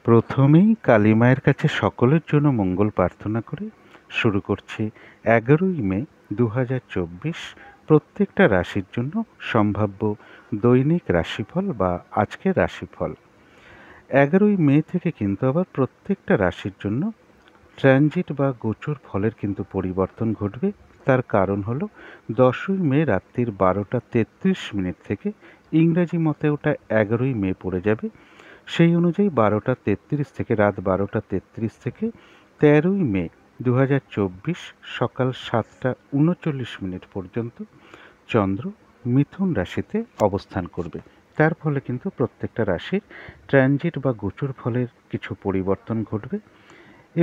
প্রথমেই কালী মায়ের কাছে সকলের জন্য মঙ্গল প্রার্থনা করে শুরু করছি 11ই মে 2024 প্রত্যেকটা রাশির জন্য সম্ভাব্য দৈনিক রাশিফল বা আজকের রাশিফল। 11ই মে থেকে কিন্তু আবার প্রত্যেকটা রাশির জন্য ট্রানজিট বা গোচর ফলের কিন্তু পরিবর্তন ঘটবে। তার কারণ হলো 10ই মে রাত্রির 12টা 33 মিনিট থেকে ইংরাজি মতে ওটা 11ই মে পড়ে যাবে। সেই অনুযায়ী 12টা 33 থেকে রাত 12টা 33 থেকে 13ই মে 2024 সকাল 7টা 39 মিনিট পর্যন্ত চন্দ্র মিথুন রাশিতে অবস্থান করবে। তার ফলে কিন্তু প্রত্যেকটা রাশির ট্রানজিট বা গোচর ফলের কিছু পরিবর্তন ঘটবে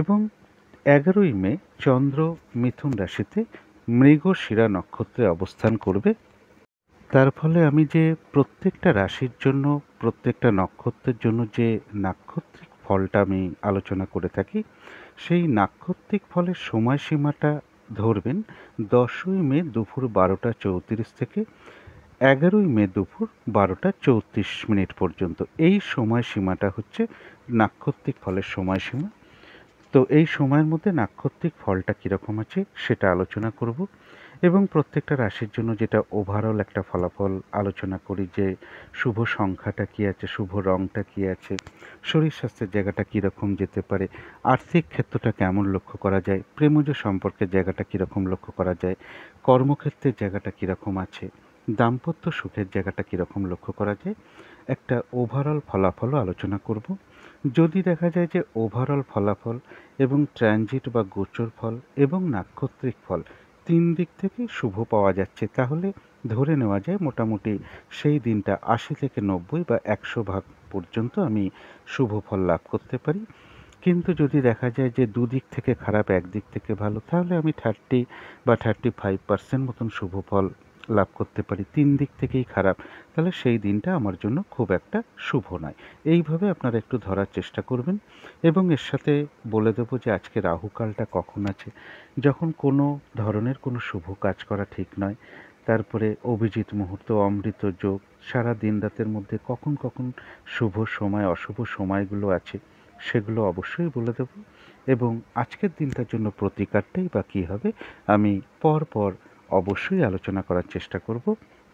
এবং 11ই মে চন্দ্র মিথুন রাশিতে মৃগশিরা নক্ষত্রে অবস্থান করবে। তার ফলে আমি যে প্রত্যেকটা রাশির জন্য প্রত্যেকটা নক্ষত্রের জন্য যে নাক্ষত্রিক ফলটা আমি আলোচনা করে থাকি, সেই নাক্ষত্রিক ফলের সময়সীমাটা ধরবেন 10ই মে দুপুর 12টা 34 থেকে 11ই মে দুপুর 12টা 34 মিনিট পর্যন্ত। এই সময়সীমাটা হচ্ছে নাক্ষত্রিক ফলের সময়সীমা। তো এই সময়ের মধ্যে নাক্ষত্রিক ফলটা কীরকম আছে সেটা আলোচনা করব এবং প্রত্যেকটা রাশির জন্য যেটা ওভারঅল একটা ফলাফল আলোচনা করি যে শুভ সংখ্যাটা কী আছে, শুভ রঙটা কী আছে, শরীর স্বাস্থ্যের জায়গাটা কীরকম যেতে পারে, আর্থিক ক্ষেত্রটা কেমন লক্ষ্য করা যায়, প্রেমজ সম্পর্কের জায়গাটা কীরকম লক্ষ্য করা যায়, কর্মক্ষেত্রের জায়গাটা কীরকম আছে, দাম্পত্য সুখের জায়গাটা কীরকম লক্ষ্য করা যায়, একটা ওভারঅল ফলাফলও আলোচনা করব। যদি দেখা যায় যে ওভারঅল ফলাফল এবং ট্রানজিট বা গোচর ফল এবং নাক্ষত্রিক ফল 3 দিক থেকেই শুভ পাওয়া যাচ্ছে, তাহলে ধরে নেওয়া যায় মোটামুটি সেই দিনটা 80 থেকে 90 বা 100 ভাগ পর্যন্ত আমি শুভ ফল লাভ করতে পারি। কিন্তু যদি দেখা যায় যে দুদিক থেকে খারাপ, একদিক থেকে ভালো, তাহলে আমি 30 বা 35% মতন শুভ ফল লাভ করতে পারি। 3 দিক থেকেই খারাপ, তাহলে সেই দিনটা আমার জন্য খুব একটা শুভ নয়। এইভাবে আপনারা একটু ধরার চেষ্টা করবেন এবং এর সাথে বলে দেবো যে আজকে রাহুকালটা কখন আছে, যখন কোনো ধরনের কোনো শুভ কাজ করা ঠিক নয়। তারপরে অভিজিৎ মুহূর্ত, অমৃত যোগ, সারা দিন রাতের মধ্যে কখন কখন শুভ সময়, অশুভ সময়গুলো আছে সেগুলো অবশ্যই বলে দেব এবং আজকের দিনটার জন্য প্রতিকারটাই বা কী হবে আমি পর অবশ্যই আলোচনা করার চেষ্টা করব।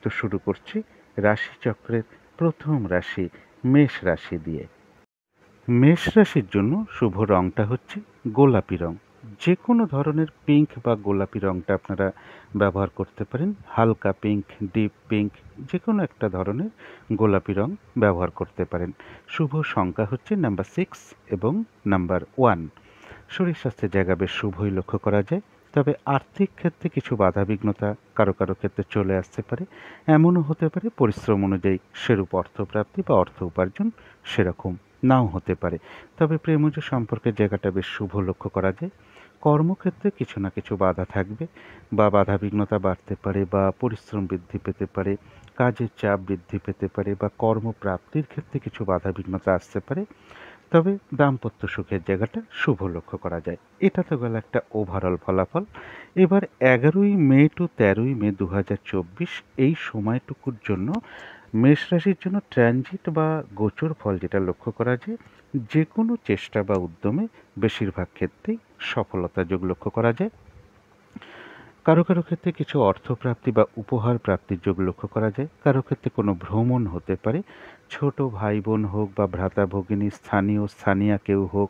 তো শুরু করছি রাশিচক্রের প্রথম রাশি মেষ রাশি দিয়ে। মেষ রাশির জন্য শুভ রঙটা হচ্ছে গোলাপি রং। যে কোনো ধরনের পিঙ্ক বা গোলাপি রঙটা আপনারা ব্যবহার করতে পারেন। হালকা পিঙ্ক, ডিপ পিঙ্ক, যে কোনো একটা ধরনের গোলাপি রং ব্যবহার করতে পারেন। শুভ সংখ্যা হচ্ছে নাম্বার 6 এবং নাম্বার 1। শরীর স্বাস্থ্যের জায়গা বেশ শুভই লক্ষ্য করা যায়, তবে আর্থিক ক্ষেত্রে কিছু বাধাবিঘ্নতা কারো কারো ক্ষেত্রে চলে আসতে পারে। এমনও হতে পারে পরিশ্রম অনুযায়ী সেরূপ অর্থপ্রাপ্তি বা অর্থ উপার্জন সেরকম নাও হতে পারে, তবে প্রেমজ সম্পর্কের জায়গাটা বেশ শুভ লক্ষ্য করা যায়। কর্মক্ষেত্রে কিছু না কিছু বাধা থাকবে বা বাধাবিঘ্নতা বাড়তে পারে বা পরিশ্রম বৃদ্ধি পেতে পারে, কাজের চাপ বৃদ্ধি পেতে পারে বা কর্মপ্রাপ্তির ক্ষেত্রে কিছু বাধাবিঘ্নতা আসতে পারে, তবে দাম্পত্য সুখের জায়গাটা শুভ লক্ষ্য করা যায়। এটা তো গেল একটা ওভারঅল ফলাফল। এবার 11ই মে টু 13ই মে 2024 এই সময়টুকুর জন্য মেষ রাশির জন্য ট্রানজিট বা গোচর ফল যেটা লক্ষ্য করা যায়, যে কোনো চেষ্টা বা উদ্যমে বেশিরভাগ ক্ষেত্রেই সফলতা যোগ লক্ষ্য করা যায়। কারো কারো ক্ষেত্রে কিছু অর্থপ্রাপ্তি বা উপহার প্রাপ্তির যোগ লক্ষ্য করা যায়। কারো ক্ষেত্রে কোনো ভ্রমণ হতে পারে, ছোট ভাই বোন হোক বা ভ্রাতা ভগিনী, স্থানীয়া কেউ হোক,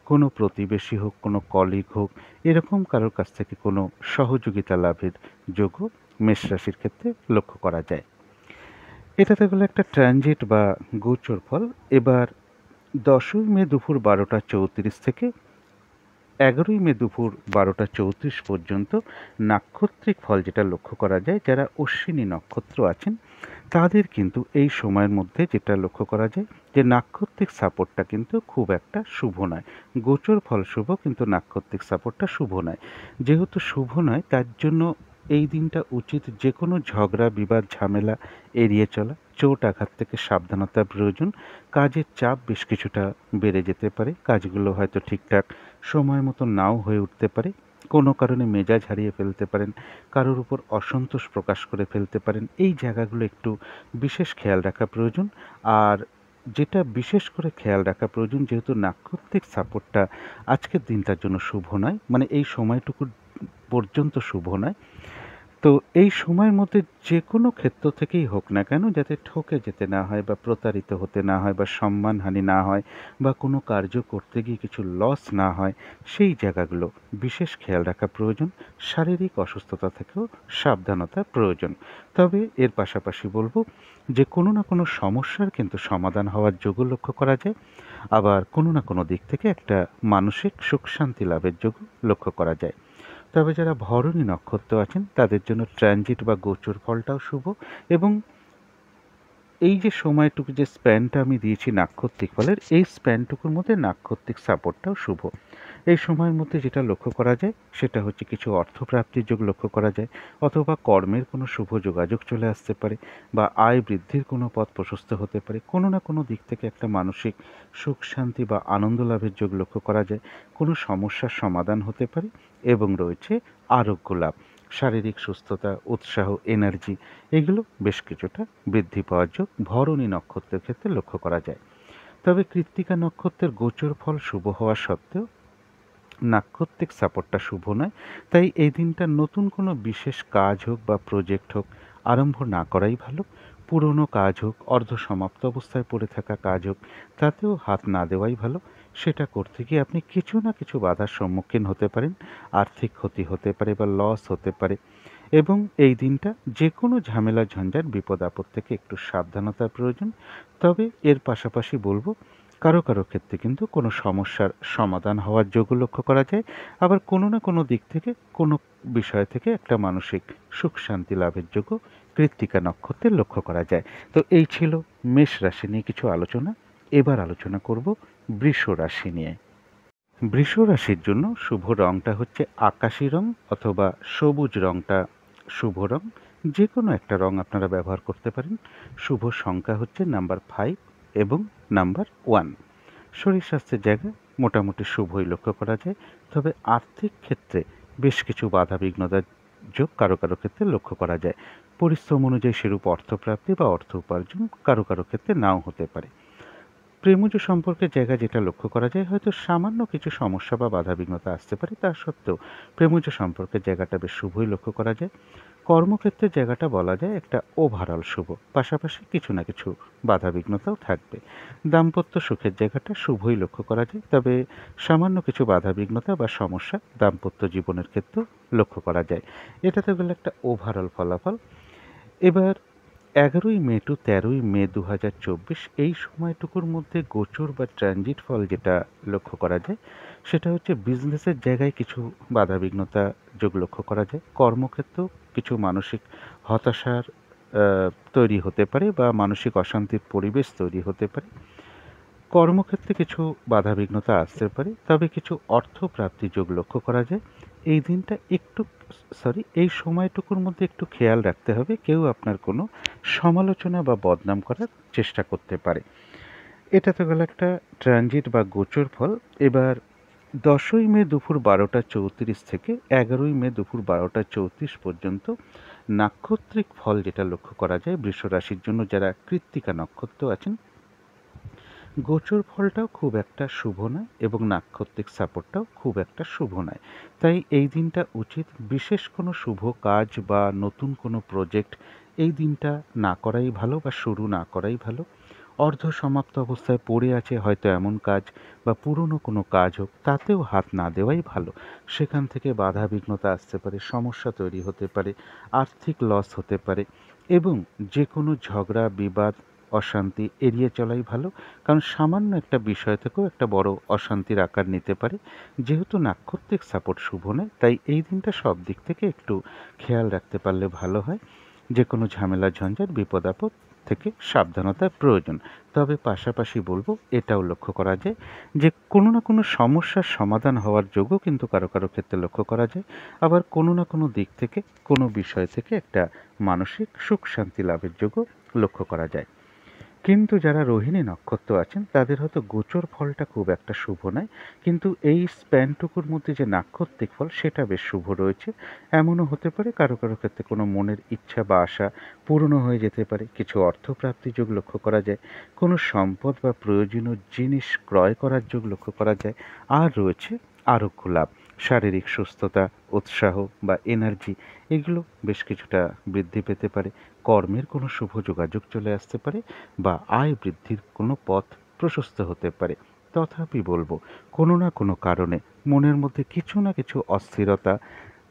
কোনো প্রতিবেশী হোক, কোনো কলিগ হোক, এরকম কারোর কাছ থেকে কোনো সহযোগিতা লাভের যোগও মেষ রাশির ক্ষেত্রে লক্ষ্য করা যায়। এটাতে গেলো একটা ট্রানজিট বা গোচর ফল। এবার 10ই মে দুপুর 12টা 34 থেকে 11ই মে দুপুর 12টা 34 পর্যন্ত নাক্ষত্রিক ফল যেটা লক্ষ্য করা যায়, যারা অশ্বিনী নক্ষত্র আছেন তাদের কিন্তু এই সময়ের মধ্যে যেটা লক্ষ্য করা যায় যে নাক্ষত্রিক সাপোর্টটা কিন্তু খুব একটা শুভ নয়। গোচর ফল শুভ, কিন্তু নাক্ষত্রিক সাপোর্টটা শুভ নয়। যেহেতু শুভ নয়, তার জন্য এই দিনটা উচিত যে কোনো ঝগড়া বিবাদ ঝামেলা এড়িয়ে চলা, চোট আঘাত থেকে সাবধানতা প্রয়োজন। কাজের চাপ বেশ কিছুটা বেড়ে যেতে পারে, কাজগুলো হয়তো ঠিকঠাক সময় মতো নাও হয়ে উঠতে পারে, কোনো কারণে মেজাজ হারিয়ে ফেলতে পারেন, কারোর উপর অসন্তোষ প্রকাশ করে ফেলতে পারেন। এই জায়গাগুলো একটু বিশেষ খেয়াল রাখা প্রয়োজন। আর যেটা বিশেষ করে খেয়াল রাখা প্রয়োজন, যেহেতু নাক্ষত্রিক সাপোর্টটা আজকের দিনটার জন্য শুভ নয়, মানে এই সময়টুকু পর্যন্ত শুভ নয়। তো এই সময়ের মধ্যে যে কোনো ক্ষেত্র থেকেই হোক না কেন, যাতে ঠকে যেতে না হয় বা প্রতারিত হতে না হয় বা সম্মানহানি না হয় বা কোনো কার্য করতে গিয়ে কিছু লস না হয়, সেই জায়গাগুলো বিশেষ খেয়াল রাখা প্রয়োজন। শারীরিক অসুস্থতা থেকেও সাবধানতা প্রয়োজন। তবে এর পাশাপাশি বলবো যে কোনো না কোনো সমস্যার কিন্তু সমাধান হওয়ার যোগও লক্ষ্য করা যায়। আবার কোনো না কোনো দিক থেকে একটা মানসিক সুখ শান্তি লাভের যোগও লক্ষ্য করা যায়। তবে যারা ভরণী নক্ষত্র আছেন তাদের জন্য ট্রানজিট বা গোচর ফলটাও শুভ, এবং এই যে সময়টুকু যে স্প্যানটা আমি দিয়েছি নাক্ষত্রিক ফলের, এই স্প্যানটুকুর মধ্যে নাক্ষত্রিক সাপোর্টটাও শুভ। এই সময়ের মধ্যে যেটা লক্ষ্য করা যায় সেটা হচ্ছে কিছু অর্থপ্রাপ্তির যোগ লক্ষ্য করা যায়, অথবা কর্মের কোনো শুভ যোগাযোগ চলে আসতে পারে, বা আয় বৃদ্ধির কোনো পথ প্রশস্ত হতে পারে। কোনো না কোনো দিক থেকে একটা মানসিক সুখ শান্তি বা আনন্দ লাভের যোগ লক্ষ্য করা যায়। কোনো সমস্যার সমাধান হতে পারে, এবং রয়েছে আরোগ্য লাভ, শারীরিক সুস্থতা, উৎসাহ, এনার্জি, এগুলো বেশ কিছুটা বৃদ্ধি পাওয়ার যোগ ভরণী নক্ষত্রের ক্ষেত্রে লক্ষ্য করা যায়। তবে কৃত্তিকা নক্ষত্রের গোচর ফল শুভ হওয়া সত্ত্বেও নাক্ষত্রিক সাপোর্টটা শুভ নয়। তাই এই দিনটা নতুন কোনো বিশেষ কাজ হোক বা প্রজেক্ট হোক, আরম্ভ না করাই ভালো। পুরনো কাজ হোক, অর্ধসমাপ্ত অবস্থায় পড়ে থাকা কাজ হোক, তাতেও হাত না দেওয়াই ভালো। সেটা করতে গিয়ে আপনি কিছু না কিছু বাধার সম্মুখীন হতে পারেন, আর্থিক ক্ষতি হতে পারে বা লস হতে পারে। এবং এই দিনটা যে কোনো ঝামেলা ঝঞ্ঝাট বিপদ আপদ থেকে একটু সাবধানতার প্রয়োজন। তবে এর পাশাপাশি বলবো, কারো কারো ক্ষেত্রে কিন্তু কোনো সমস্যার সমাধান হওয়ার যোগও লক্ষ্য করা যায়। আবার কোনো না কোনো দিক থেকে কোনো বিষয় থেকে একটা মানসিক সুখ শান্তি লাভের যোগও কৃত্তিকা নক্ষত্রের লক্ষ্য করা যায়। তো এই ছিল মেষ রাশি নিয়ে কিছু আলোচনা। এবার আলোচনা করব বৃষ রাশি নিয়ে। বৃষ রাশির জন্য শুভ রংটা হচ্ছে আকাশি রং, অথবা সবুজ রংটা শুভ রং। যে কোনো একটা রং আপনারা ব্যবহার করতে পারেন। শুভ সংখ্যা হচ্ছে নাম্বার 5 এবং নাম্বার 1। শরীর স্বাস্থ্যের জায়গায় মোটামুটি শুভই লক্ষ্য করা যায়। তবে আর্থিক ক্ষেত্রে বেশ কিছু বাধা বিঘ্নতার যোগ কারো কারো ক্ষেত্রে লক্ষ্য করা যায়। পরিশ্রম অনুযায়ী সেরূপ অর্থপ্রাপ্তি বা অর্থ উপার্জন কারো কারো ক্ষেত্রে নাও হতে পারে। প্রেমজ সম্পর্কের জায়গায় যেটা লক্ষ্য করা যায়, হয়তো সামান্য কিছু সমস্যা বা বাধাবিঘ্নতা আসতে পারে, তা সত্ত্বেও প্রেমজ সম্পর্কের জায়গাটা বেশ শুভই লক্ষ্য করা যায়। কর্মক্ষেত্রের জায়গাটা বলা যায় একটা ওভারঅল শুভ, পাশাপাশি কিছু না কিছু বাধাবিঘ্নতাও থাকবে। দাম্পত্য সুখের জায়গাটা শুভই লক্ষ্য করা যায়, তবে সামান্য কিছু বাধাবিঘ্নতা বা সমস্যা দাম্পত্য জীবনের ক্ষেত্রেও লক্ষ্য করা যায়। এটা তো গেল একটা ওভারঅল ফলাফল। এবার 11ই মে টু 13ই মে 2024 এই সময়টুকুর মধ্যে গোচর বা ট্রানজিট ফল যেটা লক্ষ্য করা যায় সেটা হচ্ছে বিজনেসের জায়গায় কিছু বাধাবিঘ্নতা যোগ লক্ষ্য করা যায়। কর্মক্ষেত্রেও কিছু মানসিক হতাশার তৈরি হতে পারে বা মানসিক অশান্তির পরিবেশ তৈরি হতে পারে। কর্মক্ষেত্রে কিছু বাধাবিঘ্নতা আসতে পারে, তবে কিছু অর্থ প্রাপ্তি যোগ লক্ষ্য করা যায়। এই দিনটা একটু এই সময়টুকুর মধ্যে একটু খেয়াল রাখতে হবে, কেউ আপনার কোনো সমালোচনা বা বদনাম করার চেষ্টা করতে পারে। এটা তো গেল একটা ট্রানজিট বা গোচর ফল। এবার 10ই মে দুপুর 12টা 34 থেকে 11ই মে দুপুর 12টা 34 পর্যন্ত নাক্ষত্রিক ফল যেটা লক্ষ্য করা যায় বৃষ রাশির জন্য, যারা কৃত্তিকা নক্ষত্র আছেন, গোচর ফলটাও খুব একটা শুভ নয় এবং নাক্ষত্রিক সাপোর্টটাও খুব একটা শুভ নয়। তাই এই দিনটা উচিত বিশেষ কোনো শুভ কাজ বা নতুন কোনো প্রজেক্ট এই দিনটা না করাই ভালো বা শুরু না করাই ভালো। অর্ধ সমাপ্ত অবস্থায় পড়ে আছে হয়তো এমন কাজ বা পুরনো কোনো কাজ হোক, তাতেও হাত না দেওয়াই ভালো। সেখান থেকে বাধা বিঘ্নতা আসতে পারে, সমস্যা তৈরি হতে পারে, আর্থিক লস হতে পারে, এবং যে কোনো ঝগড়া বিবাদ অশান্তি এড়িয়ে চলাই ভালো। কারণ সামান্য একটা বিষয় থেকেও একটা বড় অশান্তির আকার নিতে পারে। যেহেতু নাক্ষত্রিক সাপোর্ট শুভ নয়, তাই এই দিনটা সব দিক থেকে একটু খেয়াল রাখতে পারলে ভালো হয়। যে কোনো ঝামেলা ঝঞ্ঝাট বিপদ আপদ থেকে সাবধানতার প্রয়োজন। তবে পাশাপাশি বলবো এটাও লক্ষ্য করা যায় যে কোনো না কোনো সমস্যার সমাধান হওয়ার যোগও কিন্তু কারো কারো ক্ষেত্রে লক্ষ্য করা যায়। আবার কোনো না কোনো দিক থেকে কোনো বিষয় থেকে একটা মানসিক সুখ শান্তি লাভের যোগও লক্ষ্য করা যায়। কিন্তু যারা রোহিণী নক্ষত্র আছেন তাদের হয়তো গোচর ফলটা খুব একটা শুভ নয়, কিন্তু এই স্প্যানটুকুর মধ্যে যে নাক্ষত্রিক ফল সেটা বেশ শুভ রয়েছে। এমনও হতে পারে কারো কারো ক্ষেত্রে কোনো মনের ইচ্ছা বা আশা পূর্ণ হয়ে যেতে পারে, কিছু অর্থপ্রাপ্তির যোগ লক্ষ্য করা যায়, কোনো সম্পদ বা প্রয়োজনীয় জিনিস ক্রয় করার যোগ লক্ষ্য করা যায়, আর রয়েছে আরোগ্য লাভ, শারীরিক সুস্থতা, উৎসাহ বা এনার্জি, এগুলো বেশ কিছুটা বৃদ্ধি পেতে পারে। কর্মের কোনো শুভ যোগাযোগ চলে আসতে পারে বা আয় বৃদ্ধির কোনো পথ প্রশস্ত হতে পারে। তথাপি বলবো, কোনো না কোনো কারণে মনের মধ্যে কিছু না কিছু অস্থিরতা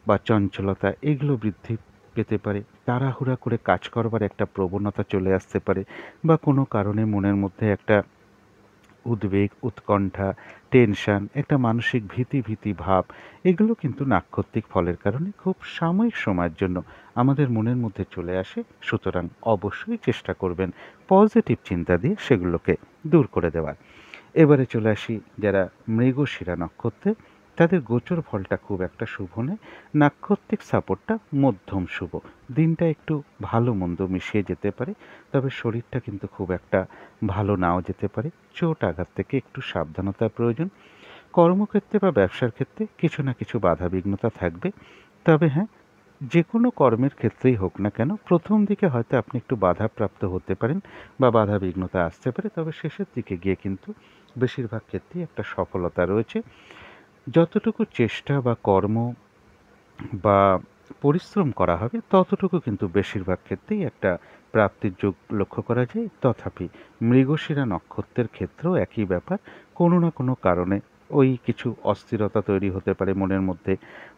বা চঞ্চলতা এগুলো বৃদ্ধি পেতে পারে। তাড়াহুড়া করে কাজ করবার একটা প্রবণতা চলে আসতে পারে, বা কোনো কারণে মনের মধ্যে একটা উদ্বেগ, উৎকণ্ঠা, টেনশন, একটা মানসিক ভীতি ভাব, এগুলো কিন্তু নাক্ষত্রিক ফলের কারণে খুব সাময়িক সময়ের জন্য আমাদের মনের মধ্যে চলে আসে। সুতরাং অবশ্যই চেষ্টা করবেন পজিটিভ চিন্তা দিয়ে সেগুলোকে দূর করে দেওয়ার। এবারে চলে আসি যারা মৃগশিরা নক্ষত্রে, তাদের গোচর ফলটা খুব একটা শুভ নয়। নাক্ষত্রিক সাপোর্টটা মধ্যম শুভ। দিনটা একটু ভালো মন্দ মিশিয়ে যেতে পারে, তবে শরীরটা কিন্তু খুব একটা ভালো নাও যেতে পারে। চোট আঘাত থেকে একটু সাবধানতার প্রয়োজন। কর্মক্ষেত্রে বা ব্যবসার ক্ষেত্রে কিছু না কিছু বাধা বিঘ্নতা থাকবে। তবে হ্যাঁ, যে কোনো কর্মের ক্ষেত্রেই হোক না কেন, প্রথম দিকে হয়তো আপনি একটু বাধাপ্রাপ্ত হতে পারেন বা বাধা বিঘ্নতা আসতে পারে, তবে শেষের দিকে গিয়ে কিন্তু বেশিরভাগ ক্ষেত্রেই একটা সফলতা রয়েছে। যতটুকু চেষ্টা বা কর্ম বা পরিশ্রম করা হবে ততটুকু কিন্তু বেশিরভাগ ক্ষেত্রেই একটা প্রাপ্তির যোগ লক্ষ্য করা যায়। তথাপি মৃগশিরা নক্ষত্রের ক্ষেত্রেও একই ব্যাপার, কোনো না কোনো কারণে ওই কিছু অস্থিরতা তৈরি হতে পারে মনের মধ্যে,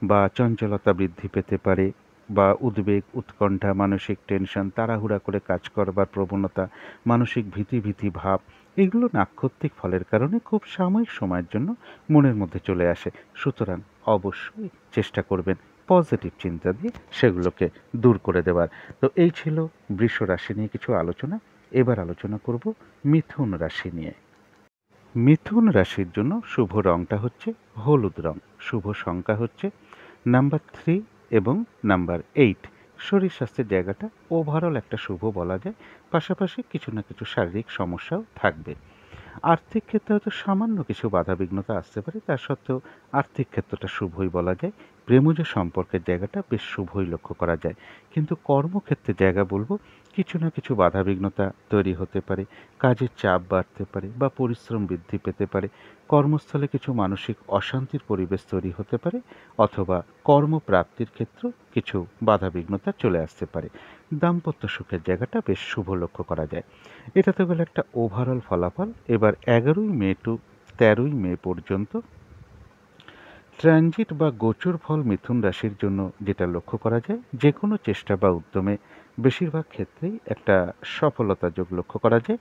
বা চঞ্চলতা বৃদ্ধি পেতে পারে, বা উদ্বেগ, উৎকণ্ঠা, মানসিক টেনশন, তাড়াহুড়া করে কাজ করবার প্রবণতা, মানসিক ভীতি ভাব, এগুলো নাক্ষত্রিক ফলের কারণে খুব সাময়িক সময়ের জন্য মনের মধ্যে চলে আসে। সুতরাং অবশ্যই চেষ্টা করবেন পজিটিভ চিন্তা দিয়ে সেগুলোকে দূর করে দেওয়ার। তো এই ছিল বৃষ রাশি নিয়ে কিছু আলোচনা। এবার আলোচনা করব মিথুন রাশি নিয়ে। মিথুন রাশির জন্য শুভ রংটা হচ্ছে হলুদ রং, শুভ সংখ্যা হচ্ছে নাম্বার 3 এবং নাম্বার 8। শরীর স্বাস্থ্যের জায়গাটা ওভারঅল একটা শুভ বলা যায়, পাশাপাশি কিছু না কিছু শারীরিক সমস্যাও থাকবে। আর্থিক ক্ষেত্রে হয়তো সামান্য কিছু বাধাবিঘ্নতা আসতে পারে, তা সত্ত্বেও আর্থিক ক্ষেত্রটা শুভই বলা যায়। প্রেমজ সম্পর্কের জায়গাটা বেশ শুভই লক্ষ্য করা যায়। কিন্তু কর্মক্ষেত্রের জায়গা বলবো, কিছু না কিছু বাধাবিঘ্নতা তৈরি হতে পারে, কাজের চাপ বাড়তে পারে বা পরিশ্রম বৃদ্ধি পেতে পারে, কর্মস্থলে কিছু মানসিক অশান্তির পরিবেশ তৈরি হতে পারে, অথবা কর্মপ্রাপ্তির ক্ষেত্রেও কিছু বাধাবিঘ্নতা চলে আসতে পারে। দাম্পত্য সুখের জায়গাটা বেশ শুভ লক্ষ্য করা যায়। এটা তো গেল একটা ওভারঅল ফলাফল। এবার 11ই মে টু 13ই মে পর্যন্ত ট্রানজিট বা গোচর ফল মিথুন রাশির জন্য যেটা লক্ষ্য করা যায়, যে কোনো চেষ্টা বা উদ্যমে বেশিরভাগ ক্ষেত্রেই একটা সফলতা যোগ লক্ষ্য করা যায়।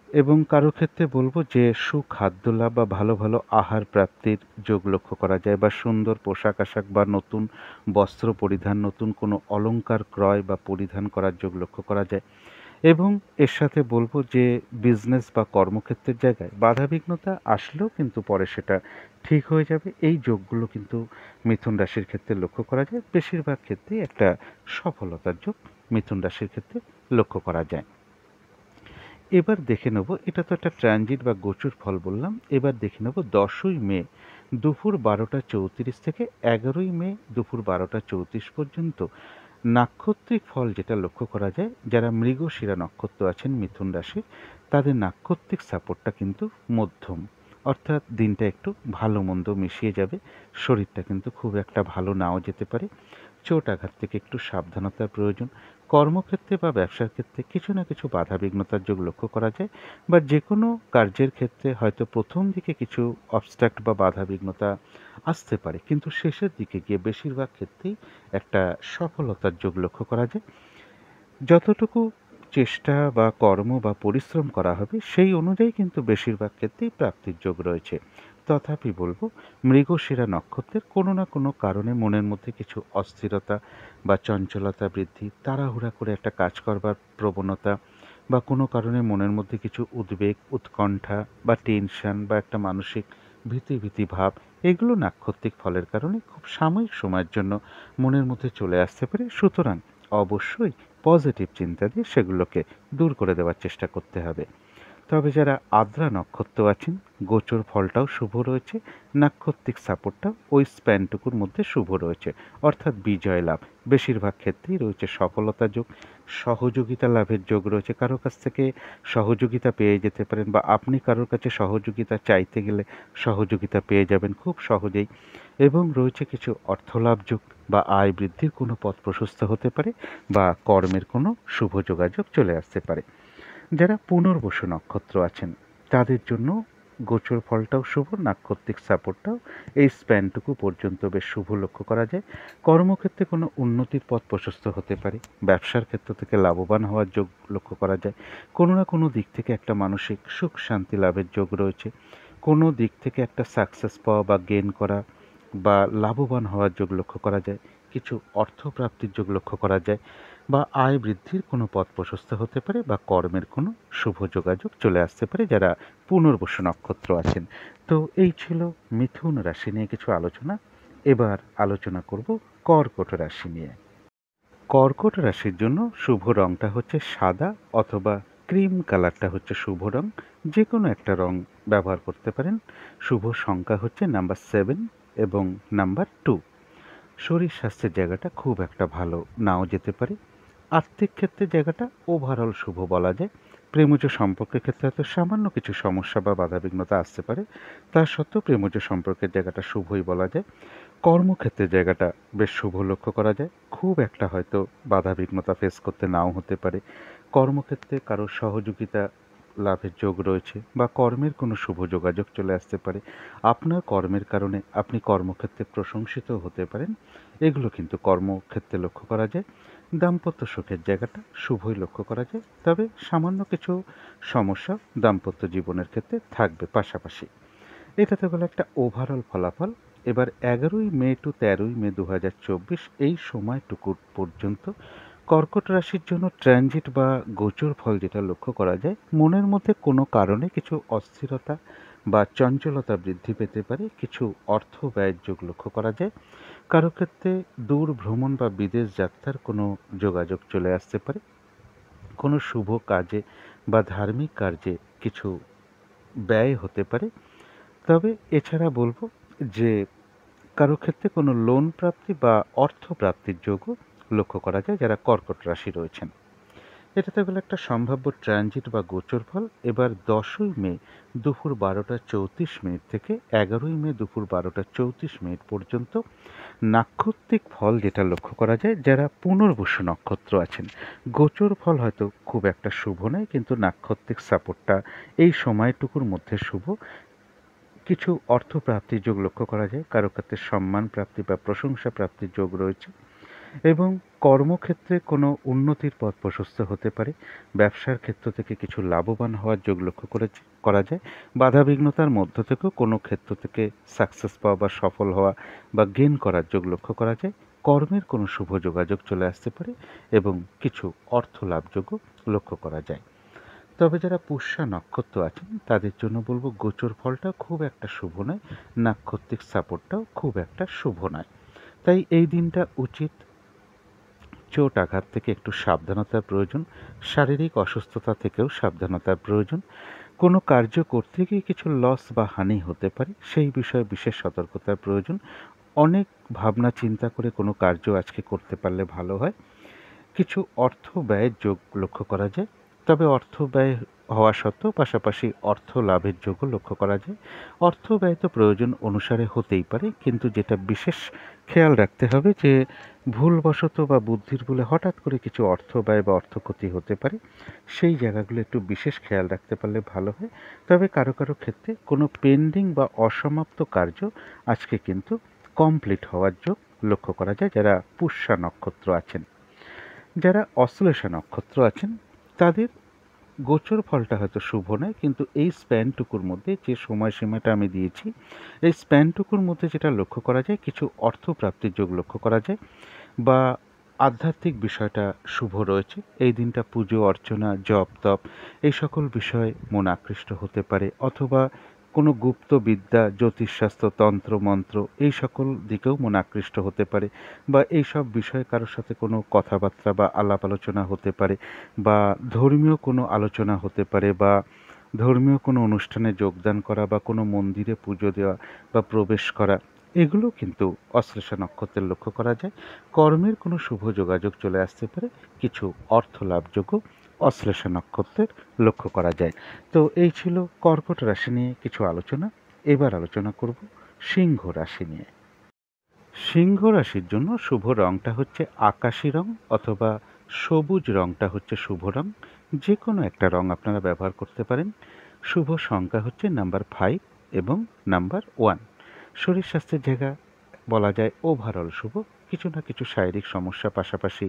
এবং কারো ক্ষেত্রে বলবো যে সুখাদ্য লাভ বা ভালো আহার প্রাপ্তির যোগ লক্ষ্য করা যায়, বা সুন্দর পোশাক আশাক বা নতুন বস্ত্র পরিধান, নতুন কোনো অলংকার ক্রয় বা পরিধান করার যোগ লক্ষ্য করা যায়। এবং এর সাথে বলব যে বিজনেস বা কর্মক্ষেত্রের জায়গায় বাধাবিঘ্নতা আসলেও কিন্তু পরে সেটা ঠিক হয়ে যাবে। এই যোগগুলো কিন্তু মিথুন রাশির ক্ষেত্রে লক্ষ্য করা যায়। বেশিরভাগ ক্ষেত্রেই একটা সফলতার যোগ মিথুন রাশির ক্ষেত্রে লক্ষ্য করা যায়। এবার দেখে নেব, এটা তো একটা ট্রানজিট বা গোচর ফল বললাম। এবার দেখে নেব 10ই মে দুপুর 12টা 34 থেকে 11ই মে দুপুর 12টা 34 পর্যন্ত নাক্ষত্রিক ফল যেটা লক্ষ্য করা যায়। যারা মৃগশিরা নক্ষত্র আছেন মিথুন রাশির, তাদের নাক্ষত্রিক সাপোর্টটা কিন্তু মধ্যম, অর্থাৎ দিনটা একটু ভালো মন্দ মিশিয়ে যাবে। শরীরটা কিন্তু খুব একটা ভালো নাও যেতে পারে। চোট আঘাত থেকে একটু সাবধানতার প্রয়োজন। কর্মক্ষেত্রে বা ব্যবসার ক্ষেত্রে কিছু না কিছু বাধাবিঘ্নতার যোগ লক্ষ্য করা যায়, বা যে কোনো কার্যের ক্ষেত্রে হয়তো প্রথম দিকে কিছু অবস্ট্রাক্ট বা বাধাবিঘ্নতা আসতে পারে, কিন্তু শেষের দিকে গিয়ে বেশিরভাগ ক্ষেত্রেই একটা সফলতার যোগ লক্ষ্য করা যায়। যতটুকু চেষ্টা বা কর্ম বা পরিশ্রম করা হবে সেই অনুযায়ী কিন্তু বেশিরভাগ ক্ষেত্রেই প্রাপ্তির যোগ রয়েছে। তথাপি বলবো, মৃগশিরা নক্ষত্রের কোনো না কোনো কারণে মনের মধ্যে কিছু অস্থিরতা বা চঞ্চলতা বৃদ্ধি, তাড়াহুড়া করে একটা কাজ করবার প্রবণতা, বা কোনো কারণে মনের মধ্যে কিছু উদ্বেগ, উৎকণ্ঠা বা টেনশন বা একটা মানসিক ভীতি ভাব, এগুলো নাক্ষত্রিক ফলের কারণে খুব সাময়িক সময়ের জন্য মনের মধ্যে চলে আসতে পারে। সুতরাং অবশ্যই পজিটিভ চিন্তা দিয়ে সেগুলোকে দূর করে দেওয়ার চেষ্টা করতে হবে। তবে যারা আদ্রা নক্ষত্র আছেন, গোচর ফলটাও শুভ রয়েছে, নাক্ষত্রিক সাপোর্টটাও ওই স্প্যানটুকুর মধ্যে শুভ রয়েছে, অর্থাৎ বিজয় লাভ। বেশিরভাগ ক্ষেত্রেই রয়েছে সফলতা যোগ, সহযোগিতা লাভের যোগ রয়েছে। কারো কাছ থেকে সহযোগিতা পেয়ে যেতে পারেন, বা আপনি কারোর কাছে সহযোগিতা চাইতে গেলে সহযোগিতা পেয়ে যাবেন খুব সহজেই। এবং রয়েছে কিছু অর্থলাভ যোগ, বা আয় বৃদ্ধির কোনো পথ প্রশস্ত হতে পারে, বা কর্মের কোনো শুভ যোগাযোগ চলে আসতে পারে। যারা পুনর্বসু নক্ষত্র আছেন তাদের জন্য গোচর ফলটাও শুভ, নাক্ষত্রিক সাপোর্টটাও এই স্প্যানটুকু পর্যন্ত বেশ শুভ লক্ষ্য করা যায়। কর্মক্ষেত্রে কোনো উন্নতির পথ প্রশস্ত হতে পারে, ব্যবসার ক্ষেত্র থেকে লাভবান হওয়ার যোগ লক্ষ্য করা যায়। কোনো না কোনো দিক থেকে একটা মানসিক সুখ শান্তি লাভের যোগ রয়েছে, কোনো দিক থেকে একটা সাকসেস পাওয়া বা গেইন করা বা লাভবান হওয়ার যোগ লক্ষ্য করা যায়। কিছু অর্থপ্রাপ্তির যোগ লক্ষ্য করা যায়, বা আয় বৃদ্ধির কোনো পথ প্রশস্ত হতে পারে, বা কর্মের কোনো শুভ যোগাযোগ চলে আসতে পারে যারা পুনর্বসু নক্ষত্র আছেন। তো এই ছিল মিথুন রাশি নিয়ে কিছু আলোচনা। এবার আলোচনা করব কর্কট রাশি নিয়ে। কর্কট রাশির জন্য শুভ রংটা হচ্ছে সাদা, অথবা ক্রিম কালারটা হচ্ছে শুভ রং। যে কোনো একটা রং ব্যবহার করতে পারেন। শুভ সংখ্যা হচ্ছে নাম্বার 7 এবং নাম্বার 2। শরীর স্বাস্থ্যের জায়গাটা খুব একটা ভালো নাও যেতে পারে। আর্থিক ক্ষেত্রে জায়গাটা ওভারঅল শুভ বলা যায়। প্রেমজ সম্পর্কের ক্ষেত্রে হয়তো সামান্য কিছু সমস্যা বা বাধাবিঘ্নতা আসতে পারে, তা সত্ত্বেও প্রেমজ সম্পর্কের জায়গাটা শুভই বলা যায়। কর্মক্ষেত্রের জায়গাটা বেশ শুভ লক্ষ্য করা যায়। খুব একটা হয়তো বাধাবিঘ্নতা ফেস করতে নাও হতে পারে। কর্মক্ষেত্রে কারো সহযোগিতা লাভের যোগ রয়েছে, বা কর্মের কোনো শুভ যোগাযোগ চলে আসতে পারে। আপনার কর্মের কারণে আপনি কর্মক্ষেত্রে প্রশংসিত হতে পারেন, এগুলো কিন্তু কর্মক্ষেত্রে লক্ষ্য করা যায়। দাম্পত্য সুখের জায়গাটা শুভই লক্ষ্য করা যায়, তবে সামান্য কিছু সমস্যা দাম্পত্য জীবনের ক্ষেত্রে থাকবে পাশাপাশি। এটা তো গেল একটা ওভারঅল ফলাফল। এবার 11ই মে টু 13ই মে 2024 এই সময়টুকু পর্যন্ত কর্কট রাশির জন্য ট্রানজিট বা গোচর ফল যেটা লক্ষ্য করা যায়, মনের মধ্যে কোনো কারণে কিছু অস্থিরতা বা চঞ্চলতা বৃদ্ধি পেতে পারে। কিছু অর্থ ব্যয়ের যোগ লক্ষ্য করা যায়। কারো ক্ষেত্রে দূর ভ্রমণ বা বিদেশ যাত্রার কোনো যোগাযোগ চলে আসতে পারে। কোনো শুভ কাজে বা ধার্মিক কার্যে কিছু ব্যয় হতে পারে। তবে এছাড়া বলবো যে কারো ক্ষেত্রে কোনো লোন প্রাপ্তি বা অর্থ প্রাপ্তির যোগও লক্ষ্য করা যায় যারা কর্কট রাশি রয়েছেন। এটা তো গেল একটা সম্ভাব্য ট্রানজিট বা গোচর ফল। এবার 10ই মে দুপুর 12টা 34 মিনিট থেকে 11ই মে দুপুর 12টা 34 মিনিট পর্যন্ত নাক্ষত্রিক ফল যেটা লক্ষ্য করা যায় যারা পুনর্বসু নক্ষত্র আছেন। গোচর ফল হয়তো খুব একটা শুভ নয়, কিন্তু নাক্ষত্রিক সাপোর্টটা এই সময়টুকুর মধ্যে শুভ। কিছু অর্থ প্রাপ্তির যোগ লক্ষ্য করা যায়, কারো ক্ষেত্রে সম্মান প্রাপ্তি বা প্রশংসা প্রাপ্তির যোগ রয়েছে, এবং কর্মক্ষেত্রে কোনো উন্নতির পথ প্রশস্ত হতে পারে। ব্যবসার ক্ষেত্র থেকে কিছু লাভবান হওয়ার যোগ লক্ষ্য করা যায়। বাধাবিঘ্নতার মধ্য থেকেও কোনো ক্ষেত্র থেকে সাকসেস পাওয়া বা সফল হওয়া বা গেইন করার যোগ লক্ষ্য করা যায়। কর্মের কোনো শুভ যোগাযোগ চলে আসতে পারে, এবং কিছু অর্থ লাভযোগও লক্ষ্য করা যায়। তবে যারা পুষ্যা নক্ষত্র আছেন তাদের জন্য বলবো গোচর ফলটা খুব একটা শুভ নয়, নাক্ষত্রিক সাপোর্টটাও খুব একটা শুভ নয়। তাই এই দিনটা উচিত চোট আঘাত থেকে একটু সাবধানতার প্রয়োজন, শারীরিক অসুস্থতা থেকেও সাবধানতার প্রয়োজন। কোনো কার্য করতে গিয়ে কিছু লস বা হানি হতে পারে, সেই বিষয়ে বিশেষ সতর্কতার প্রয়োজন। অনেক ভাবনা চিন্তা করে কোনো কার্য আজকে করতে পারলে ভালো হয়। কিছু অর্থ ব্যয়ের যোগ লক্ষ্য করা যায়, তবে অর্থ ব্যয় হওয়া সত্ত্বেও পাশাপাশি অর্থ লাভের যোগও লক্ষ্য করা যায়। অর্থ ব্যয় তো প্রয়োজন অনুসারে হতেই পারে, কিন্তু যেটা বিশেষ খেয়াল রাখতে হবে যে ভুলবশত বা বুদ্ধির ভুলে হঠাৎ করে কিছু অর্থ ব্যয় বা অর্থ ক্ষতি হতে পারে। সেই জায়গাগুলো একটু বিশেষ খেয়াল রাখতে পারলে ভালো হয়। তবে কারো কারো ক্ষেত্রে কোনো পেন্ডিং বা অসমাপ্ত কার্য আজকে কিন্তু কমপ্লিট হওয়ার যোগ লক্ষ্য করা যায় যারা পুষ্যা নক্ষত্র আছেন। যারা অশ্লেষা নক্ষত্র আছেন তাদের গোচর ফলটা হয়তো শুভ নয়, কিন্তু এই স্প্যানটুকুর মধ্যে যে সময়সীমাটা আমি দিয়েছি, এই স্প্যানটুকুর মধ্যে যেটা লক্ষ্য করা যায় কিছু অর্থ প্রাপ্তির যোগ লক্ষ্য করা যায়, বা আধ্যাত্মিক বিষয়টা শুভ রয়েছে। এই দিনটা পুজো অর্চনা জপ তপ এই সকল বিষয়ে মন আকৃষ্ট হতে পারে, অথবা কোনো গুপ্ত বিদ্যা, জ্যোতিষশাস্ত্র, তন্ত্র মন্ত্র এই সকল দিকেও মন আকৃষ্ট হতে পারে, বা এইসব বিষয়ে কারোর সাথে কোনো কথাবার্তা বা আলাপ আলোচনা হতে পারে, বা ধর্মীয় কোনো আলোচনা হতে পারে, বা ধর্মীয় কোনো অনুষ্ঠানে যোগদান করা, বা কোনো মন্দিরে পুজো দেওয়া বা প্রবেশ করা, এগুলো কিন্তু অশ্লেষা নক্ষত্রের লক্ষ্য করা যায়। কর্মের কোনো শুভ যোগাযোগ চলে আসতে পারে, কিছু অর্থ লাভযোগ্য অশ্লেষা নক্ষত্রের লক্ষ্য করা যায়। তো এই ছিল কর্কট রাশি নিয়ে কিছু আলোচনা। এবার আলোচনা করব সিংহ রাশি নিয়ে। সিংহ রাশির জন্য শুভ রংটা হচ্ছে আকাশি রং, অথবা সবুজ রংটা হচ্ছে শুভ রং। যে কোনো একটা রং আপনারা ব্যবহার করতে পারেন। শুভ সংখ্যা হচ্ছে নাম্বার 5 এবং নাম্বার 1। শরীর স্বাস্থ্যের জায়গা বলা যায় ওভারঅল শুভ। কিছু না কিছু শারীরিক সমস্যা পাশাপাশি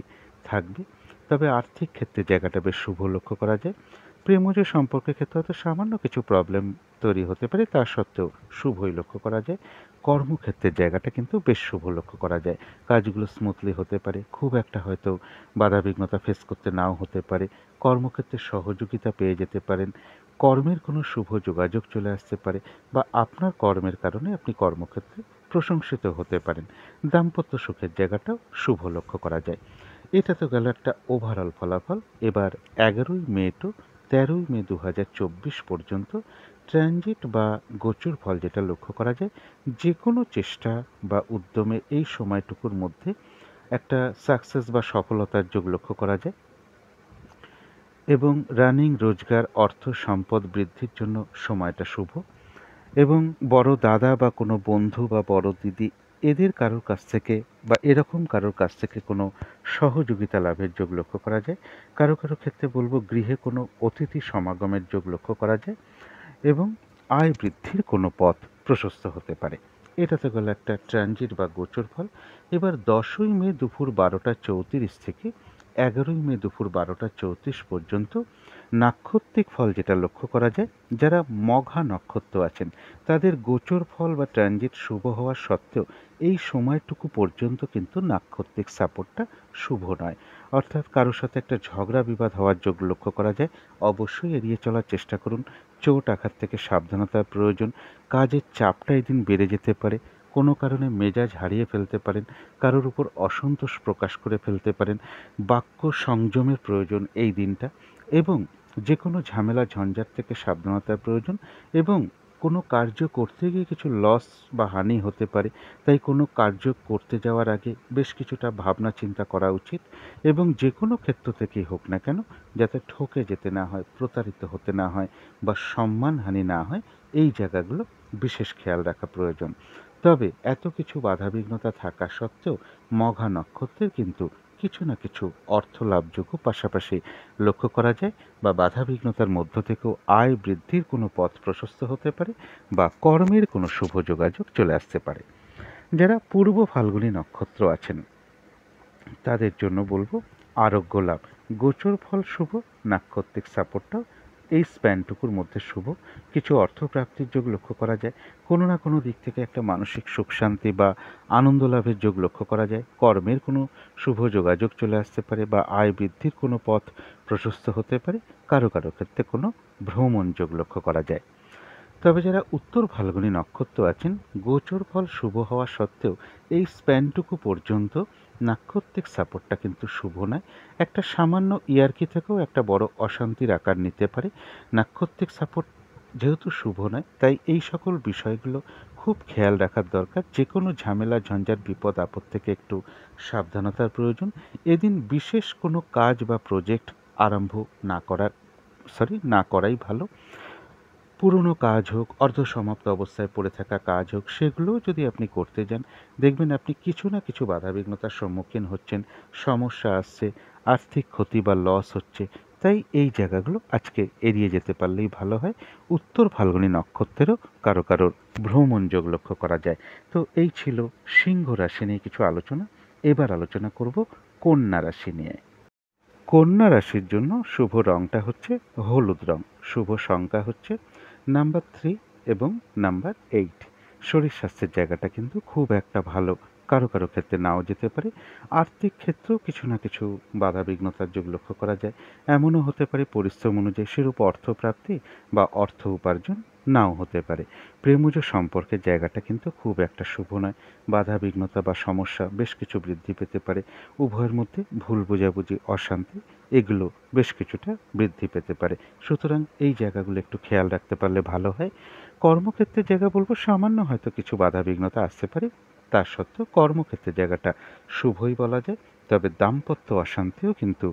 থাকবে, তবে আর্থিক ক্ষেত্রে জায়গাটা বেশ শুভ লক্ষ্য করা যায়। প্রেমজ সম্পর্কের ক্ষেত্রে হয়তো সামান্য কিছু প্রবলেম তৈরি হতে পারে, তা সত্ত্বেও শুভই লক্ষ্য করা যায়। কর্মক্ষেত্রের জায়গাটা কিন্তু বেশ শুভ লক্ষ্য করা যায়। কাজগুলো স্মুথলি হতে পারে, খুব একটা হয়তো বাধাবিঘ্নতা ফেস করতে নাও হতে পারে। কর্মক্ষেত্রে সহযোগিতা পেয়ে যেতে পারেন, কর্মের কোনো শুভ যোগাযোগ চলে আসতে পারে, বা আপনার কর্মের কারণে আপনি কর্মক্ষেত্রে প্রশংসিত হতে পারেন। দাম্পত্য সুখের জায়গাটাও শুভ লক্ষ্য করা যায়। এটা তো গেল একটা ওভারঅল ফলাফল। এবার 11ই মে টু 13ই মে 2024 পর্যন্ত ট্রানজিট বা গোচর ফল যেটা লক্ষ্য করা যায়, যে কোনো চেষ্টা বা উদ্যমে এই সময়টুকুর মধ্যে একটা সাকসেস বা সফলতার যোগ লক্ষ্য করা যায়, এবং রানিং রোজগার, অর্থ সম্পদ বৃদ্ধির জন্য সময়টা শুভ। এবং বড় দাদা বা কোনো বন্ধু বা বড় দিদি, এদের কারোর কাছ থেকে বা এরকম কারোর কাছ থেকে কোনো সহযোগিতা লাভের যোগ লক্ষ্য করা যায়। কারো কারো ক্ষেত্রে বলবো গৃহে কোনো অতিথি সমাগমের যোগ লক্ষ্য করা যায়, এবং আয় বৃদ্ধির কোনো পথ প্রশস্ত হতে পারে। এটা তো গেল একটা ট্রানজিট বা গোচর ফল। এবার 10ই মে দুপুর 12টা 34 থেকে 11ই মে দুপুর 12টা 34 পর্যন্ত নাক্ষত্রিক ফল যেটা লক্ষ্য করা যায়, যারা মঘা নক্ষত্র আছেন তাদের গোচর ফল বা ট্রানজিট শুভ হওয়া সত্ত্বেও এই সময়টুকু পর্যন্ত কিন্তু নাক্ষত্রিক সাপোর্টটা শুভ নয়। অর্থাৎ কারোর সাথে একটা ঝগড়া বিবাদ হওয়ার যোগ লক্ষ্য করা যায়। অবশ্যই এড়িয়ে চলার চেষ্টা করুন। চোট আঘাত থেকে সাবধানতার প্রয়োজন। কাজের চাপটা এদিন বেড়ে যেতে পারে। কোনো কারণে মেজাজ হারিয়ে ফেলতে পারেন, কারোর উপর অসন্তোষ প্রকাশ করে ফেলতে পারেন। বাক্য সংযমের প্রয়োজন এই দিনটা, এবং যে কোনো ঝামেলা ঝঞ্ঝাট থেকে সাবধানতার প্রয়োজন। এবং কোনো কার্য করতে গিয়ে কিছু লস বা হানি হতে পারে, তাই কোনো কার্য করতে যাওয়ার আগে বেশ কিছুটা ভাবনা চিন্তা করা উচিত। এবং যে কোনো ক্ষেত্র থেকেই হোক না কেন, যাতে ঠকে যেতে না হয়, প্রতারিত হতে না হয়, বা সম্মানহানি না হয়, এই জায়গাগুলো বিশেষ খেয়াল রাখা প্রয়োজন। তবে এত কিছু বাধাবিঘ্নতা থাকা সত্ত্বেও মঘা নক্ষত্রের কিন্তু কিছু না কিছু অর্থ লাভযোগ্য পাশাপাশি লক্ষ্য করা যায়, বা বাধাবিঘ্নতার মধ্য থেকেও আয় বৃদ্ধির কোনো পথ প্রশস্ত হতে পারে, বা কর্মের কোনো শুভ যোগাযোগ চলে আসতে পারে। যারা পূর্ব ফাল্গুনী নক্ষত্র আছেন তাদের জন্য বলবো আরোগ্য লাভ, গোচর ফল শুভ, নাক্ষত্রিক সাপোর্টটাও এই স্প্যানটুকুর মধ্যে শুভ। কিছু অর্থপ্রাপ্তির যোগ লক্ষ্য করা যায়। কোনো না কোনো দিক থেকে একটা মানসিক সুখ শান্তি বা আনন্দ লাভের যোগ লক্ষ্য করা যায়। কর্মের কোনো শুভ যোগাযোগ চলে আসতে পারে, বা আয় বৃদ্ধির কোনো পথ প্রশস্ত হতে পারে। কারো কারো ক্ষেত্রে কোনো ভ্রমণ যোগ লক্ষ্য করা যায়। তবে যারা উত্তর ফাল্গুনী নক্ষত্র আছেন, গোচর ফল শুভ হওয়া সত্ত্বেও এই স্প্যানটুকু পর্যন্ত নাক্ষত্রিক সাপোর্টটা কিন্তু শুভ নয়। একটা সামান্য ইয়ার্কি থেকেও একটা বড় অশান্তির আকার নিতে পারে। নাক্ষত্রিক সাপোর্ট যেহেতু শুভ নয়, তাই এই সকল বিষয়গুলো খুব খেয়াল রাখার দরকার। যে কোনো ঝামেলা ঝঞ্ঝাট বিপদ আপদ থেকে একটু সাবধানতার প্রয়োজন। এদিন বিশেষ কোনো কাজ বা প্রজেক্ট আরম্ভ না করাই ভালো। পুরনো কাজ হোক, অর্ধসমাপ্ত অবস্থায় পড়ে থাকা কাজ হোক, সেগুলোও যদি আপনি করতে যান, দেখবেন আপনি কিছু না কিছু বাধাবিঘ্নতার সম্মুখীন হচ্ছেন, সমস্যা আসছে, আর্থিক ক্ষতি বা লস হচ্ছে। তাই এই জায়গাগুলো আজকে এড়িয়ে যেতে পারলেই ভালো হয়। উত্তর ফাল্গুনী নক্ষত্রেরও কারো কারোর ভ্রমণ যোগ লক্ষ্য করা যায়। তো এই ছিল সিংহ রাশি নিয়ে কিছু আলোচনা। এবার আলোচনা করব কন্যা রাশি নিয়ে। কন্যা রাশির জন্য শুভ রংটা হচ্ছে হলুদ রং। শুভ সংখ্যা হচ্ছে নাম্বার 3 এবং নাম্বার 8। শরীর স্বাস্থ্যের জায়গাটা কিন্তু খুব একটা ভালো, কারো কারো ক্ষেত্রে নাও যেতে পারে। আর্থিক ক্ষেত্রেও কিছু না কিছু বাধাবিঘ্নতার যোগ লক্ষ্য করা যায়। এমনও হতে পারে পরিশ্রম অনুযায়ী সেরূপ অর্থপ্রাপ্তি বা অর্থ উপার্জন নাও হতে পারে। প্রেমজ সম্পর্কের জায়গাটা কিন্তু খুব একটা শুভ নয়। বাধা বিঘ্নতা বা সমস্যা বেশ কিছু বৃদ্ধি পেতে পারে। উভয়ের মধ্যে ভুল বোঝাবুঝি, অশান্তি এগুলো বেশ কিছুটা বৃদ্ধি পেতে পারে। সুতরাং এই জায়গাগুলো একটু খেয়াল রাখতে পারলে ভালো হয়। কর্মক্ষেত্রের জায়গা বলবো সামান্য হয়তো কিছু বাধা বিঘ্নতা আসতে পারে। তা সত্ত্বেও কর্মক্ষেত্রের জায়গাটা শুভই বলা যায়। তবে দাম্পত্য অশান্তিও কিন্তু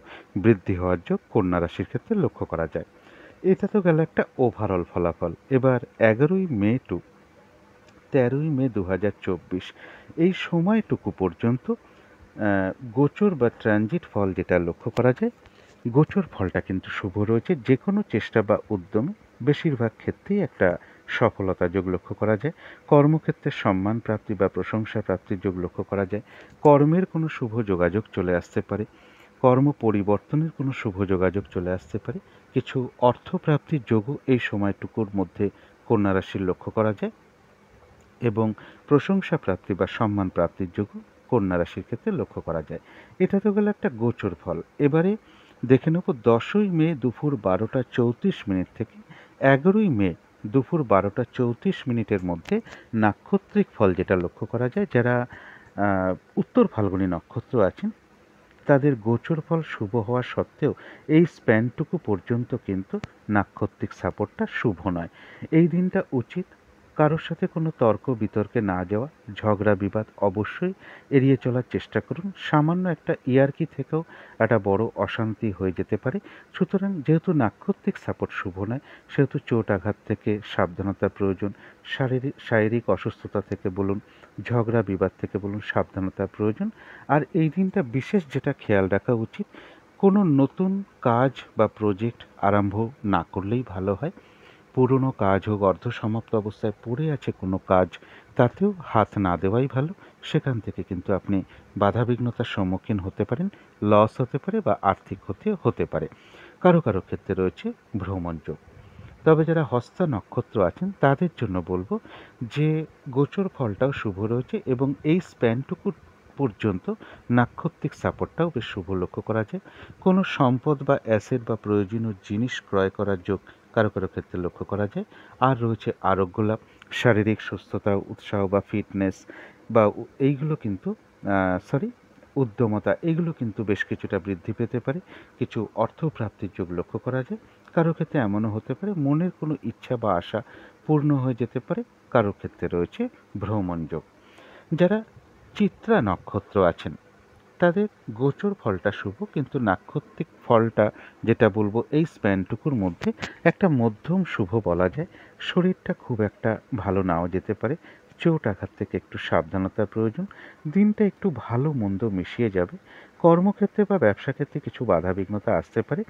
বৃদ্ধি হওয়ার যোগ কন্যা রাশির ক্ষেত্রে লক্ষ্য করা যায়। এটা তো গেল একটা ওভারঅল ফলাফল। এবার ১১ই মে টু ১৩ই মে ২০২৪ এই সময়টুকু পর্যন্ত আ গোচর বা ট্রানজিট ফল যেটা লক্ষ্য করা যায়, গোচর ফলটা কিন্তু শুভ রয়েছে। যেকোনো চেষ্টা বা উদ্যমে বেশিরভাগ ক্ষেত্রেই একটা সফলতা যোগ লক্ষ্য করা যায়। কর্মক্ষেত্রে সম্মান প্রাপ্তি বা প্রশংসা প্রাপ্তির যোগ লক্ষ্য করা যায়। কর্মের কোনো শুভ যোগাযোগ চলে আসতে পারে। কর্ম পরিবর্তনের কোনো শুভ যোগাযোগ চলে আসতে পারে। কিছু অর্থপ্রাপ্তির যোগও এই সময়টুকুর মধ্যে কন্যা রাশির লক্ষ্য করা যায় এবং প্রশংসা প্রাপ্তি বা সম্মান প্রাপ্তির যোগও কন্যা রাশির ক্ষেত্রে লক্ষ্য করা যায়। এটা তো গেল একটা গোচর ফল। এবারে দেখে নেব ১০ই মে দুপুর ১২টা ৩৪ মিনিট থেকে ১১ই মে দুপুর ১২টা ৩৪ মিনিটের মধ্যে নাক্ষত্রিক ফল যেটা লক্ষ্য করা যায়। যারা উত্তর ফাল্গুনী নক্ষত্র আছেন তাদের গোচর ফল শুভ হওয়া সত্ত্বেও এই স্প্যানটুকু পর্যন্ত কিন্তু নাক্ষত্রিক সাপোর্টটা শুভ নয়। এই দিনটা উচিত কারোর সাথে কোনো তর্ক বিতর্কে না যাওয়া, ঝগড়া বিবাদ অবশ্যই এড়িয়ে চলার চেষ্টা করুন। সামান্য একটা ইয়ার্কি থেকেও একটা বড় অশান্তি হয়ে যেতে পারে। সুতরাং যেহেতু নাক্ষত্রিক সাপোর্ট শুভ নয়, সেহেতু চোট আঘাত থেকে সাবধানতার প্রয়োজন। শারীরিক অসুস্থতা থেকে বলুন, ঝগড়া বিবাদ থেকে বলুন, সাবধানতার প্রয়োজন। আর এই দিনটা বিশেষ যেটা খেয়াল রাখা উচিত, কোনো নতুন কাজ বা প্রজেক্ট আরম্ভ না করলেই ভালো হয়। পুরনো কাজ হোক, অর্ধসমাপ্ত অবস্থায় পড়ে আছে কোনো কাজ, তাতেও হাত না দেওয়াই ভালো। সেখান থেকে কিন্তু আপনি বাধাবিঘ্নতার সম্মুখীন হতে পারেন, লস হতে পারে বা আর্থিক ক্ষতিও হতে পারে। কারো কারো ক্ষেত্রে রয়েছে ভ্রমণ যোগ। তবে যারা হস্তা নক্ষত্র আছেন তাদের জন্য বলবো যে গোচর ফলটাও শুভ রয়েছে এবং এই স্প্যানটুকু পর্যন্ত নাক্ষত্রিক সাপোর্টটাও বেশ শুভ লক্ষ্য করা যায়। কোনো সম্পদ বা অ্যাসেট বা প্রয়োজনীয় জিনিস ক্রয় করার যোগ কারো কারো ক্ষেত্রে লক্ষ্য করা যায়। আর রয়েছে আরোগ্য লাভ, শারীরিক সুস্থতা, উৎসাহ বা ফিটনেস বা এইগুলো কিন্তু উদ্যমতা এগুলো কিন্তু বেশ কিছুটা বৃদ্ধি পেতে পারে। কিছু অর্থপ্রাপ্তির যোগ লক্ষ্য করা যায়। কারো ক্ষেত্রে এমনও হতে পারে মনের কোনো ইচ্ছা বা আশা পূর্ণ হয়ে যেতে পারে। কারো ক্ষেত্রে রয়েছে ভ্রমণ যোগ। যারা চিত্রা নক্ষত্র আছেন তাদের গোচর ফলটা শুভ, কিন্তু নাক্ষত্রিক ফলটা যেটা বলবো এই স্প্যানটুকুর মধ্যে একটা মধ্যম শুভ বলা যায়। শরীরটা খুব একটা ভালো নাও যেতে পারে। চোট আঘাত থেকে একটু সাবধানতার প্রয়োজন। দিনটা একটু ভালো মন্দ মিশিয়ে যাবে। কর্মক্ষেত্রে বা ব্যবসা ক্ষেত্রে কিছু বাধা বিঘ্নতা আসতে পারে।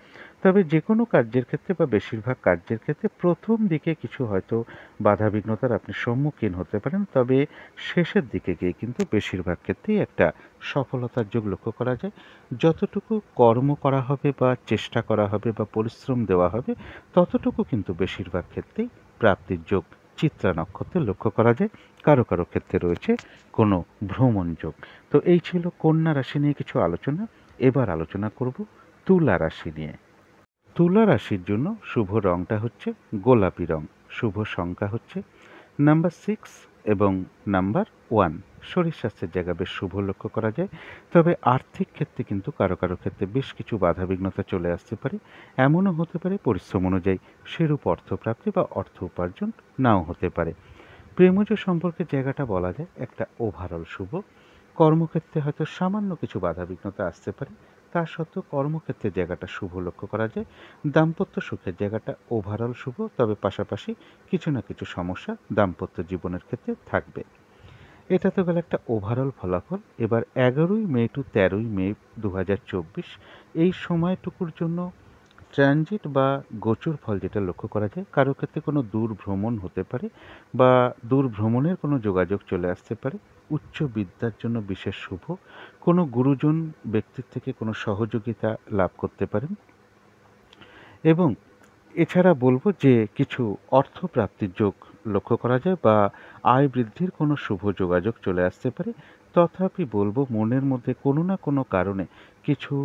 তবে যে কোনো কার্যের ক্ষেত্রে বা বেশিরভাগ কার্যের ক্ষেত্রে প্রথম দিকে কিছু হয়তো বাধা বিঘ্নতার আপনি সম্মুখীন হতে পারেন। তবে শেষের দিকে গিয়ে কিন্তু বেশিরভাগ ক্ষেত্রেই একটা সফলতার যোগ লক্ষ্য করা যায়। যতটুকু কর্ম করা হবে বা চেষ্টা করা হবে বা পরিশ্রম দেওয়া হবে ততটুকু কিন্তু বেশিরভাগ ক্ষেত্রেই প্রাপ্তির যোগ চিত্রা নক্ষত্রে লক্ষ্য করা যায়। কারো কারো ক্ষেত্রে রয়েছে কোনো ভ্রমণ যোগ। তো এই ছিল কন্যা রাশি নিয়ে কিছু আলোচনা। এবার আলোচনা করব তুলা রাশি নিয়ে। তুলা রাশির জন্য শুভ রংটা হচ্ছে গোলাপি রং। শুভ সংখ্যা হচ্ছে নাম্বার 6 এবং নাম্বার 1। শরীর স্বাস্থ্যের জায়গা বেশ শুভ লক্ষ্য করা যায়। তবে আর্থিক ক্ষেত্রে কিন্তু কারো কারো ক্ষেত্রে বেশ কিছু বাধাবিঘ্নতা চলে আসতে পারে। এমনও হতে পারে পরিশ্রম অনুযায়ী সেরূপ অর্থপ্রাপ্তি বা অর্থ উপার্জন নাও হতে পারে। প্রেমজ সম্পর্কের জায়গাটা বলা যায় একটা ওভারঅল শুভ। কর্মক্ষেত্রে হয়তো সামান্য কিছু বাধাবিঘ্নতা আসতে পারে। তা সত্ত্বেও কর্মক্ষেত্রের জায়গাটা শুভ লক্ষ্য করা যায়। দাম্পত্য সুখের জায়গাটা ওভারঅল শুভ, তবে পাশাপাশি কিছু না কিছু সমস্যা দাম্পত্য জীবনের ক্ষেত্রে থাকবে। এটা তো গেল একটা ওভারঅল ফলাফল। এবার ১১ই মে টু ১৩ই মে ২০২৪ এই সময়টুকুর জন্য ট্রানজিট বা গোচর ফল যেটা লক্ষ্য করা যায়, কারো ক্ষেত্রে কোনো দূর ভ্রমণ হতে পারে বা দূর ভ্রমণের কোনো যোগাযোগ চলে আসতে পারে। উচ্চ বিদ্যার জন্য বিশেষ শুভ। কোনো গুরুজন ব্যক্তির থেকে কোনো সহযোগিতা লাভ করতে পারেন এবং এছাড়া বলব যে কিছু অর্থপ্রাপ্তির যোগ লক্ষ্য করা যায় বা আয় বৃদ্ধির কোনো শুভ যোগাযোগ চলে আসতে পারে। তথাপি বলব মনের মধ্যে কোনো না কোনো কারণে কিছু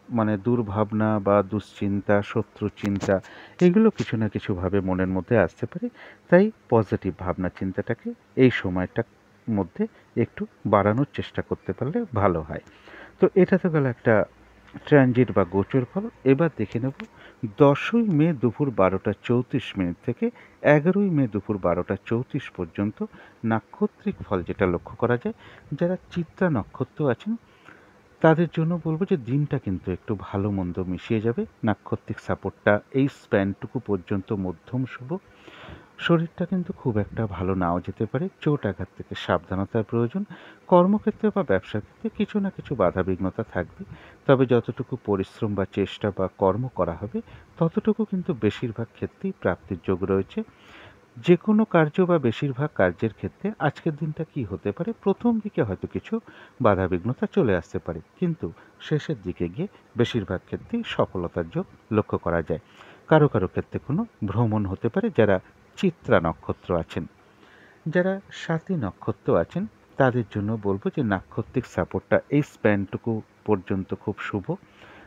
মানে দুর্ভাবনা বা দুশ্চিন্তা, শত্রু চিন্তা এগুলো কিছু না কিছুভাবে মনের মধ্যে আসতে পারে। তাই পজিটিভ ভাবনা চিন্তাটাকে এই সময়টার মধ্যে একটু বাড়ানোর চেষ্টা করতে পারলে ভালো হয়। তো এটা তো গেল একটা ট্রানজিট বা গোচর ফল। এবার দেখে নেব ১০ই মে দুপুর ১২টা ৩৪ মিনিট থেকে ১১ই মে দুপুর ১২টা ৩৪ পর্যন্ত নাক্ষত্রিক ফল যেটা লক্ষ্য করা যায়। যারা চিত্রা নক্ষত্র আছেন তাদের জন্য বলব যে দিনটা কিন্তু একটু ভালো মন্দ মিশিয়ে যাবে। নাক্ষত্রিক সাপোর্টটা এই স্প্যানটুকু পর্যন্ত মধ্যম শুভ। শরীরটা কিন্তু খুব একটা ভালো নাও যেতে পারে। চোট আঘাত থেকে সাবধানতার প্রয়োজন। কর্মক্ষেত্রে বা ব্যবসার ক্ষেত্রে কিছু না কিছু বাধাবিঘ্নতা থাকবে। তবে যতটুকু পরিশ্রম বা চেষ্টা বা কর্ম করা হবে ততটুকু কিন্তু বেশিরভাগ ক্ষেত্রেই প্রাপ্তির যোগ রয়েছে। যে কোনো কার্য বা বেশিরভাগ কার্যের ক্ষেত্রে আজকের দিনটা কি হতে পারে, প্রথম দিকে হয়তো কিছু বাধাবিঘ্নতা চলে আসতে পারে, কিন্তু শেষের দিকে গিয়ে বেশিরভাগ ক্ষেত্রেই সফলতার যোগ লক্ষ্য করা যায়। কারো কারো ক্ষেত্রে কোনো ভ্রমণ হতে পারে যারা চিত্রা নক্ষত্র আছেন। যারা স্বাতী নক্ষত্র আছেন তাদের জন্য বলবো যে নাক্ষত্রিক সাপোর্টটা এই স্প্যানটুকু পর্যন্ত খুব শুভ,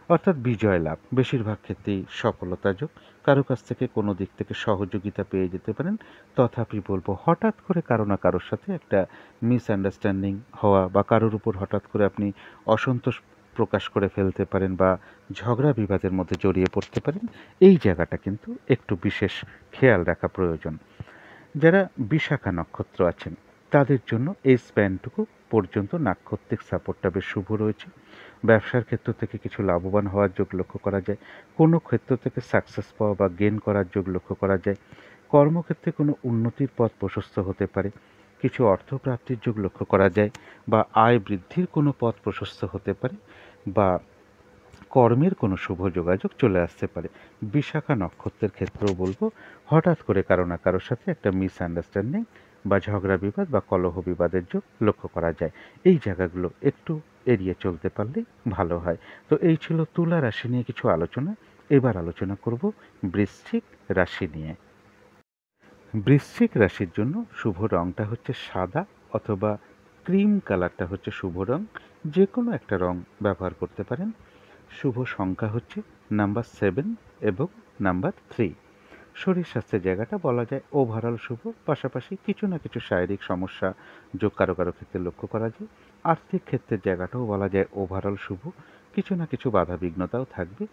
অর্থাৎ বিজয় লাভ। বেশিরভাগ ক্ষেত্রেই সফলতা যোগ। কারো কাছ থেকে কোনো দিক থেকে সহযোগিতা পেয়ে যেতে পারেন। তথাপি বলবো হঠাৎ করে কারো না কারোর সাথে একটা মিসআন্ডারস্ট্যান্ডিং হওয়া বা কারোর উপর হঠাৎ করে আপনি অসন্তোষ প্রকাশ করে ফেলতে পারেন বা ঝগড়া বিবাদের মধ্যে জড়িয়ে পড়তে পারেন। এই জায়গাটা কিন্তু একটু বিশেষ খেয়াল রাখা প্রয়োজন। যারা বিশাখা নক্ষত্র আছেন তাদের জন্য এই স্প্যানটুকু পর্যন্ত নাক্ষত্রিক সাপোর্টটা বেশ শুভ রয়েছে। ব্যবসার ক্ষেত্র থেকে কিছু লাভবান হওয়ার যোগ লক্ষ্য করা যায়। কোনো ক্ষেত্র থেকে সাকসেস পাওয়া বা গেন করার যোগ লক্ষ্য করা যায়। কর্মক্ষেত্রে কোনো উন্নতির পথ প্রশস্ত হতে পারে। কিছু অর্থপ্রাপ্তির যোগ লক্ষ্য করা যায় বা আয় বৃদ্ধির কোনো পথ প্রশস্ত হতে পারে বা কর্মের কোনো শুভ যোগাযোগ চলে আসতে পারে। বিশাখা নক্ষত্রের ক্ষেত্রেও বলবো হঠাৎ করে কারো না কারোর সাথে একটা মিসআন্ডারস্ট্যান্ডিং বা ঝগড়া বিবাদ বা কলহ বিবাদের যোগ লক্ষ্য করা যায়। এই জায়গাগুলো একটু এড়িয়ে চলতে পারলেই ভালো হয়। তো এই ছিল তুলা রাশি নিয়ে কিছু আলোচনা। এবার আলোচনা করব বৃশ্চিক রাশি নিয়ে। বৃশ্চিক রাশির জন্য শুভ রংটা হচ্ছে সাদা অথবা ক্রিম কালারটা হচ্ছে শুভ রং। যে কোনো একটা রং ব্যবহার করতে পারেন। শুভ সংখ্যা হচ্ছে নাম্বার 7 এবং নাম্বার 3। শরীর স্বাস্থ্যের জায়গাটা বলা যায় ওভারঅল শুভ। পাশাপাশি কিছু না কিছু শারীরিক সমস্যা যোগ কারো কারো ক্ষেত্রে লক্ষ্য করা যায়। আর্থিক ক্ষেত্রের জায়গাটাও বলা যায় ওভারঅল শুভ। কিছু না কিছু বাধাবিঘ্নতাও থাকবে।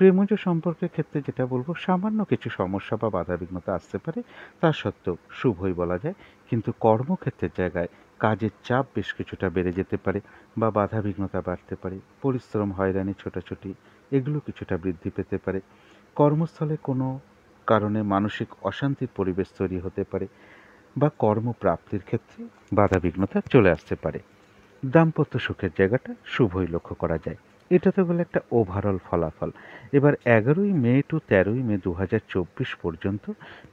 প্রেমজ সম্পর্কের ক্ষেত্রে যেটা বলবো সামান্য কিছু সমস্যা বা বাধাবিঘ্নতা আসতে পারে, তা সত্ত্বেও শুভই বলা যায়। কিন্তু কর্মক্ষেত্রের জায়গায় কাজের চাপ বেশ কিছুটা বেড়ে যেতে পারে বা বাধাবিঘ্নতা বাড়তে পারে। পরিশ্রম, হয়রানি, ছোটাছুটি এগুলো কিছুটা বৃদ্ধি পেতে পারে। কর্মস্থলে কোনো কারণে মানসিক অশান্তির পরিবেশ তৈরি হতে পারে বা কর্মপ্রাপ্তির ক্ষেত্রে বাধাবিঘ্নতা চলে আসতে পারে। দাম্পত্য সুখের জায়গাটা শুভই লক্ষ্য করা যায়। এটা তো গেল একটা ওভারঅল ফলাফল। এবার ১১ই মে টু ১৩ই মে ২০২৪ পর্যন্ত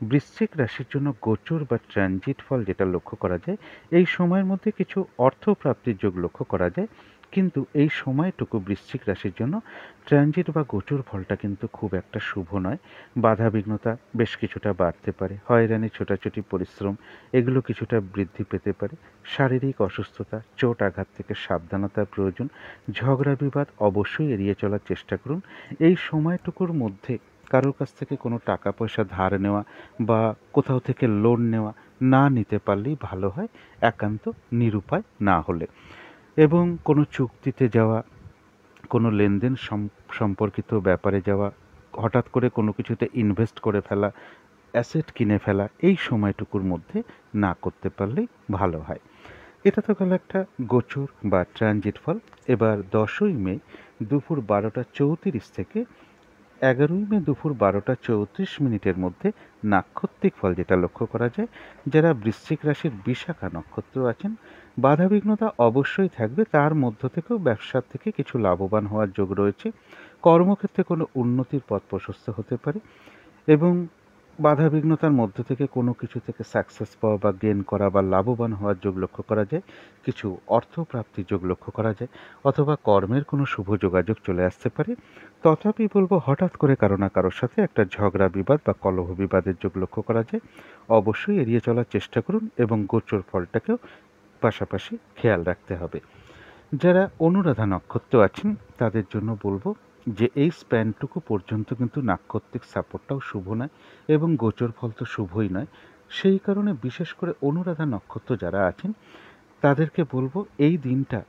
বৃশ্চিক রাশির জন্য গোচর বা ট্রানজিট ফল যেটা লক্ষ্য করা যায়, এই সময়ের মধ্যে কিছু অর্থপ্রাপ্তির যোগ লক্ষ্য করা যায়। কিন্তু এই সময়টুকু বৃশ্চিক রাশির জন্য ট্রানজিট বা গোচর ফলটা কিন্তু খুব একটা শুভ নয়। বাধাবিঘ্নতা বেশ কিছুটা বাড়তে পারে। হয়রানি, ছোটাছুটি, পরিশ্রম এগুলো কিছুটা বৃদ্ধি পেতে পারে। শারীরিক অসুস্থতা, চোট আঘাত থেকে সাবধানতার প্রয়োজন। ঝগড়া বিবাদ অবশ্যই এড়িয়ে চলার চেষ্টা করুন। এই সময়টুকুর মধ্যে কারোর কাছ থেকে কোনো টাকা পয়সা ধার নেওয়া বা কোথাও থেকে লোন নেওয়া না নিতে পারলেই ভালো হয়, একান্ত নিরুপায় না হলে। এবং কোনো চুক্তিতে যাওয়া, কোনো লেনদেন সম্পর্কিত ব্যাপারে যাওয়া, হঠাৎ করে কোনো কিছুতে ইনভেস্ট করে ফেলা, অ্যাসেট কিনে ফেলা এই সময়টুকুর মধ্যে না করতে পারলেই ভালো হয়। এটা তো গেল একটা গোচর বা ট্রানজিট ফল। এবার ১০ই মে দুপুর ১২টা ৩৪ থেকে ১১ই মে দুপুর ১২টা ৩৪ মধ্যে নাক্ষত্রিক ফল যেটা লক্ষ্য করা যায়। যারা বৃশ্চিক রাশির বিশাখা নক্ষত্র আছেন বাধাবিঘ্নতা অবশ্যই থাকবে, তার মধ্য থেকেও ব্যবসার থেকে কিছু লাভবান হওয়ার যোগ রয়েছে। কর্মক্ষেত্রে কোনো উন্নতির পথ প্রশস্ত হতে পারে এবং বাধাবিঘ্নতার মধ্য থেকে কোনো কিছু থেকে সাকসেস পাওয়া বা গেন করা বা লাভবান হওয়ার যোগ লক্ষ্য করা যায়। কিছু অর্থপ্রাপ্তির যোগ লক্ষ্য করা যায় অথবা কর্মের কোনো শুভ যোগাযোগ চলে আসতে পারে। তথাপি বলবো হঠাৎ করে কারো না কারোর সাথে একটা ঝগড়া বিবাদ বা কলহ বিবাদের যোগ লক্ষ্য করা যায়। অবশ্যই এড়িয়ে চলার চেষ্টা করুন এবং গোচর ফলটাকেও পাশাপাশি খেয়াল রাখতে হবে। যারা অনুরাধা নক্ষত্র আছেন তাদের জন্য বলবো যে এই স্প্যানটুকু পর্যন্ত কিন্তু নাক্ষত্রিক সাপোর্টটাও শুভ নয় এবং গোচর ফল তো শুভই নয়। সেই কারণে বিশেষ করে অনুরাধা নক্ষত্র যারা আছেন তাদেরকে বলবো এই দিনটা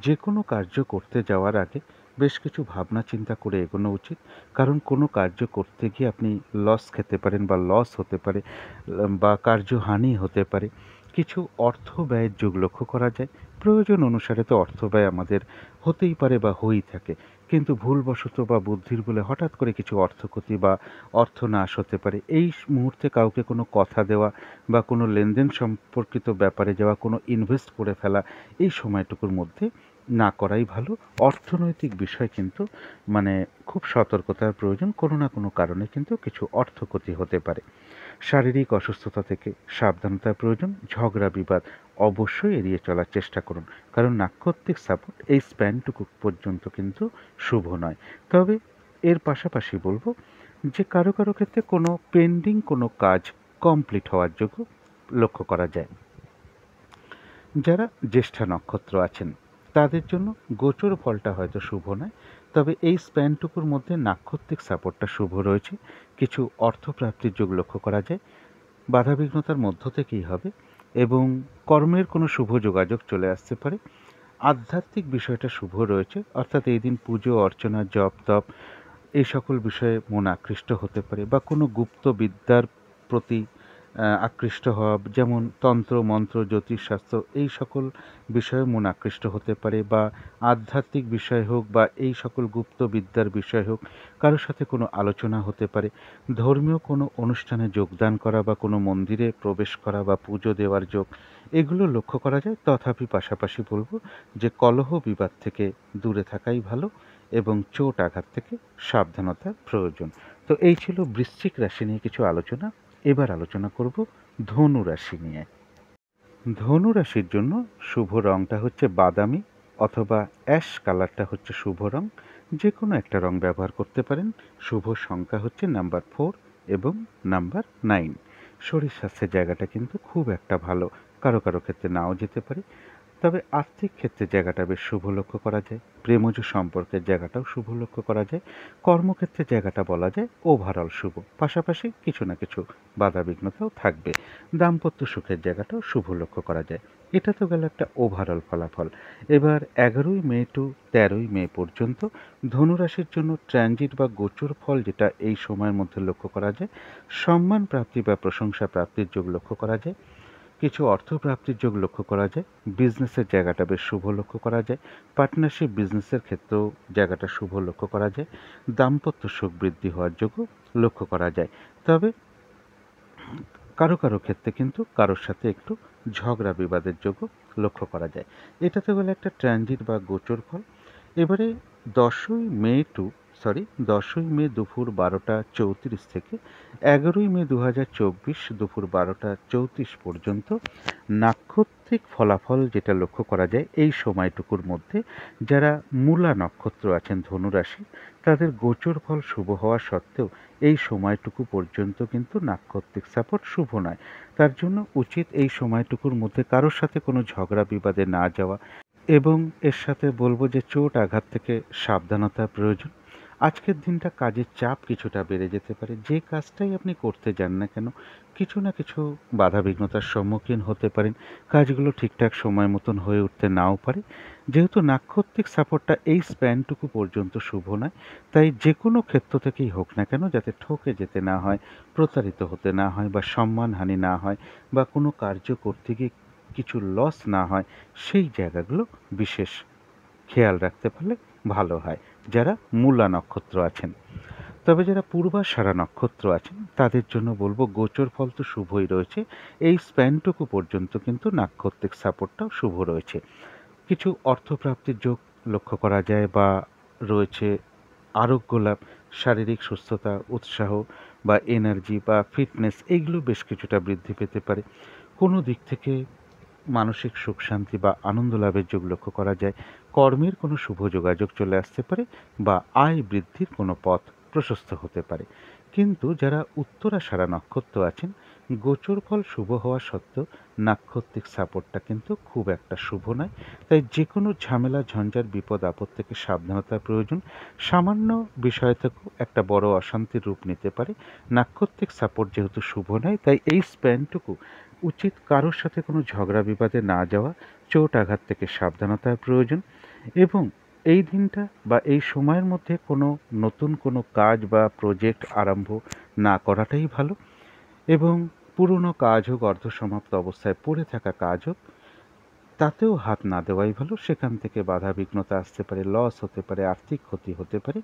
যে কোনো কার্য করতে যাওয়ার আগে বেশ কিছু ভাবনা চিন্তা করে এগোনো উচিত। কারণ কোনো কার্য করতে গিয়ে আপনি লস খেতে পারেন বা লস হতে পারে বা কার্যহানি হতে পারে। কিছু অর্থ ব্যয়ের যোগ লক্ষ্য করা যায়। প্রয়োজন অনুসারে তো অর্থ ব্যয় আমাদের হতেই পারে বা হয়েই থাকে, কিন্তু ভুলবশত বা বুদ্ধির বলে হঠাৎ করে কিছু অর্থক্ষতি বা অর্থনাশ হতে পারে। এই মুহূর্তে কাউকে কোনো কথা দেওয়া বা কোনো লেনদেন সম্পর্কিত ব্যাপারে যাওয়া, কোনো ইনভেস্ট করে ফেলা এই সময়টুকুর মধ্যে না করাই ভালো। অর্থনৈতিক বিষয় কিন্তু মানে খুব সতর্কতার প্রয়োজন। কোনো না কোনো কারণে কিন্তু কিছু অর্থক্ষতি হতে পারে। শারীরিক অসুস্থতা থেকে সাবধানতার প্রয়োজন। ঝগড়া বিবাদ অবশ্যই এড়িয়ে চলার চেষ্টা করুন, কারণ নাক্ষত্রিক সাপোর্ট এই স্প্যানটুকু পর্যন্ত কিন্তু শুভ নয়। তবে এর পাশাপাশি বলবো যে কারো কারো ক্ষেত্রে কোনো পেন্ডিং কোনো কাজ কমপ্লিট হওয়ার যোগ্য লক্ষ্য করা যায়। যারা জ্যেষ্ঠা নক্ষত্র আছেন তাদের জন্য গোচর ফলটা হয়তো শুভ নয়, তবে এই স্প্যানটুকুর মধ্যে নাক্ষত্রিক সাপোর্টটা শুভ রয়েছে। কিছু অর্থপ্রাপ্তির যোগ লক্ষ্য করা যায়। বাধাবিঘ্নতার মধ্য থেকেই হবে এবং কর্মের কোনো শুভ যোগাযোগ চলে আসতে পারে। আধ্যাত্মিক বিষয়টা শুভ রয়েছে, অর্থাৎ এই দিন পুজো অর্চনা জপ তপ এই সকল বিষয়ে মন আকৃষ্ট হতে পারে বা কোনো গুপ্ত বিদ্যার প্রতি আকৃষ্ট হওয়া, যেমন তন্ত্র মন্ত্র জ্যোতিষশাস্ত্র এই সকল বিষয়ে মন আকৃষ্ট হতে পারে, বা আধ্যাত্মিক বিষয় হোক বা এই সকল গুপ্ত বিদ্যার বিষয় হোক, কারোর সাথে কোনো আলোচনা হতে পারে। ধর্মীয় কোনো অনুষ্ঠানে যোগদান করা বা কোনো মন্দিরে প্রবেশ করা বা পুজো দেওয়ার যোগ এগুলো লক্ষ্য করা যায়। তথাপি পাশাপাশি বলবো যে কলহ বিবাদ থেকে দূরে থাকাই ভালো এবং চোট আঘাত থেকে সাবধানতার প্রয়োজন। তো এই ছিল বৃশ্চিক রাশি নিয়ে কিছু আলোচনা। এবার আলোচনা করব ধনু রাশি নিয়ে। ধনু রাশির জন্য শুভ রংটা হচ্ছে বাদামি অথবা অ্যাশ কালারটা হচ্ছে শুভ রং। যে কোনো একটা রং ব্যবহার করতে পারেন। শুভ সংখ্যা হচ্ছে নাম্বার 4 এবং নাম্বার 9। শরীর স্বাস্থ্যের জায়গাটা কিন্তু খুব একটা ভালো, কারো কারো ক্ষেত্রে নাও যেতে পারে। তবে আর্থিক ক্ষেত্রে জায়গাটা বেশ শুভ লক্ষ্য করা যায়। প্রেমজ সম্পর্কের জায়গাটাও শুভ লক্ষ্য করা যায়। কর্মক্ষেত্রের জায়গাটা বলা যায় ওভারঅল শুভ, পাশাপাশি কিছু না কিছু বাধাবিঘ্নতাও থাকবে। দাম্পত্য সুখের জায়গাটাও শুভ লক্ষ্য করা যায়। এটা তো গেল একটা ওভারঅল ফলাফল। এবার 11ই মে টু 13ই মে পর্যন্ত ধনুরাশির জন্য ট্রানজিট বা গোচর ফল যেটা এই সময়ের মধ্যে লক্ষ্য করা যায়। সম্মান প্রাপ্তি বা প্রশংসা প্রাপ্তির যোগ লক্ষ্য করা যায়। কিছু অর্থপ্রাপ্তির যোগ লক্ষ্য করা যায়। বিজনেসের জায়গাটা বেশ শুভ লক্ষ্য করা যায়। পার্টনারশিপ বিজনেসের ক্ষেত্রেও জায়গাটা শুভ লক্ষ্য করা যায়। দাম্পত্য সুখ বৃদ্ধি হওয়ার যোগও লক্ষ্য করা যায়। তবে কারো কারো ক্ষেত্রে কিন্তু কারোর সাথে একটু ঝগড়া বিবাদের যোগও লক্ষ্য করা যায়। এটা তো গেলে একটা ট্রানজিট বা গোচর ফল। এবারে 10ই মে টু সরি 10ই মে দুপুর 12টা 34 থেকে 11ই মে 2024 দুপুর 12টা 34 পর্যন্ত নাক্ষত্রিক ফলাফল যেটা লক্ষ্য করা যায় এই সময়টুকুর মধ্যে যারা মূলা নক্ষত্র আছেন ধনুরাশি তাদের গোচর ফল শুভ হওয়া সত্ত্বেও এই সময়টুকু পর্যন্ত কিন্তু নাক্ষত্রিক সাপোর্ট শুভ নয়। তার জন্য উচিত এই সময়টুকুর মধ্যে কারোর সাথে কোনো ঝগড়া বিবাদে না যাওয়া এবং এর সাথে বলবো যে চোট আঘাত থেকে সাবধানতার প্রয়োজন। আজকের দিনটা কাজের চাপ কিছুটা বেড়ে যেতে পারে। যে কাজটাই আপনি করতে যান না কেন কিছু না কিছু বাধাবিঘ্নতার সম্মুখীন হতে পারেন। কাজগুলো ঠিকঠাক সময় মতন হয়ে উঠতে নাও পারে। যেহেতু নাক্ষত্রিক সাপোর্টটা এই স্প্যানটুকু পর্যন্ত শুভ নয়, তাই যে কোনো ক্ষেত্র থেকেই হোক না কেন যাতে ঠকে যেতে না হয়, প্রতারিত হতে না হয় বা সম্মানহানি না হয় বা কোনো কার্য করতে গিয়ে কিছু লস না হয়, সেই জায়গাগুলো বিশেষ খেয়াল রাখতে পারলে ভালো হয় যারা মূলা নক্ষত্র আছেন। তবে যারা পূর্বাষাঢ়া নক্ষত্র আছেন তাদের জন্য বলবো গোচর ফল তো শুভই রয়েছে। এই স্প্যানটুকু পর্যন্ত কিন্তু নাক্ষত্রিক সাপোর্টটাও শুভ রয়েছে। কিছু অর্থপ্রাপ্তির যোগ লক্ষ্য করা যায় বা রয়েছে আরোগ্য লাভ, শারীরিক সুস্থতা উৎসাহ বা এনার্জি বা ফিটনেস এইগুলো বেশ কিছুটা বৃদ্ধি পেতে পারে। কোনো দিক থেকে মানসিক সুখ শান্তি বা আনন্দ লাভের যোগ লক্ষ্য করা যায়। কর্মের কোনো শুভ যোগাযোগ চলে আসতে পারে বা আয় বৃদ্ধির কোনো পথ প্রশস্ত হতে পারে। কিন্তু যারা উত্তরাষাঢ়া নক্ষত্র আছেন গোচর ফল শুভ হওয়া সত্ত্বেও নাক্ষত্রিক সাপোর্টটা কিন্তু খুব একটা শুভ নয়। তাই যে কোনো ঝামেলা, ঝঞ্ঝাট, বিপদ আপদ থেকে সাবধানতার প্রয়োজন। সামান্য বিষয় থেকেও একটা বড় অশান্তির রূপ নিতে পারে। নাক্ষত্রিক সাপোর্ট যেহেতু শুভ নয়, তাই এই স্প্যানটুকু উচিত কারোর সাথে কোনো ঝগড়া বিবাদে না যাওয়া, চোট আঘাত থেকে সাবধানতার প্রয়োজন এবং এই দিনটা বা এই সময়ের মধ্যে কোনো নতুন কোনো কাজ বা প্রজেক্ট আরম্ভ না করাটাই ভালো এবং পুরনো কাজ হোক, অর্ধসমাপ্ত অবস্থায় পড়ে থাকা কাজ হোক, তাতেও হাত না দেওয়াই ভালো। সেখান থেকে বাধা বিঘ্নতা আসতে পারে, লস হতে পারে, আর্থিক ক্ষতি হতে পারে।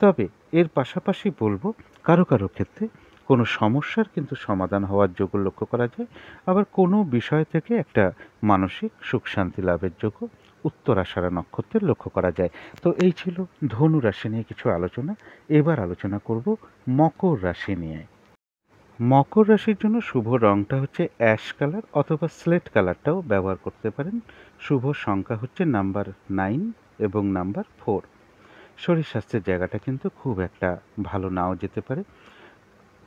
তবে এর পাশাপাশি বলব, কারো কারো ক্ষেত্রে কোনো সমস্যার কিন্তু সমাধান হওয়ার যোগ্য লক্ষ্য করা যায়। আবার কোনো বিষয় থেকে একটা মানসিক সুখ শান্তি লাভের যোগ্য উত্তরাষাঢ়া নক্ষত্রের লক্ষ্য করা যায়। তো এই ছিল ধনু রাশি নিয়ে কিছু আলোচনা। এবার আলোচনা করব মকর রাশি নিয়ে। মকর রাশির জন্য শুভ রংটা হচ্ছে অ্যাশ কালার অথবা স্লেট কালারটাও ব্যবহার করতে পারেন। শুভ সংখ্যা হচ্ছে নাম্বার 9 এবং নাম্বার 4। শরীর স্বাস্থ্যের জায়গাটা কিন্তু খুব একটা ভালো নাও যেতে পারে,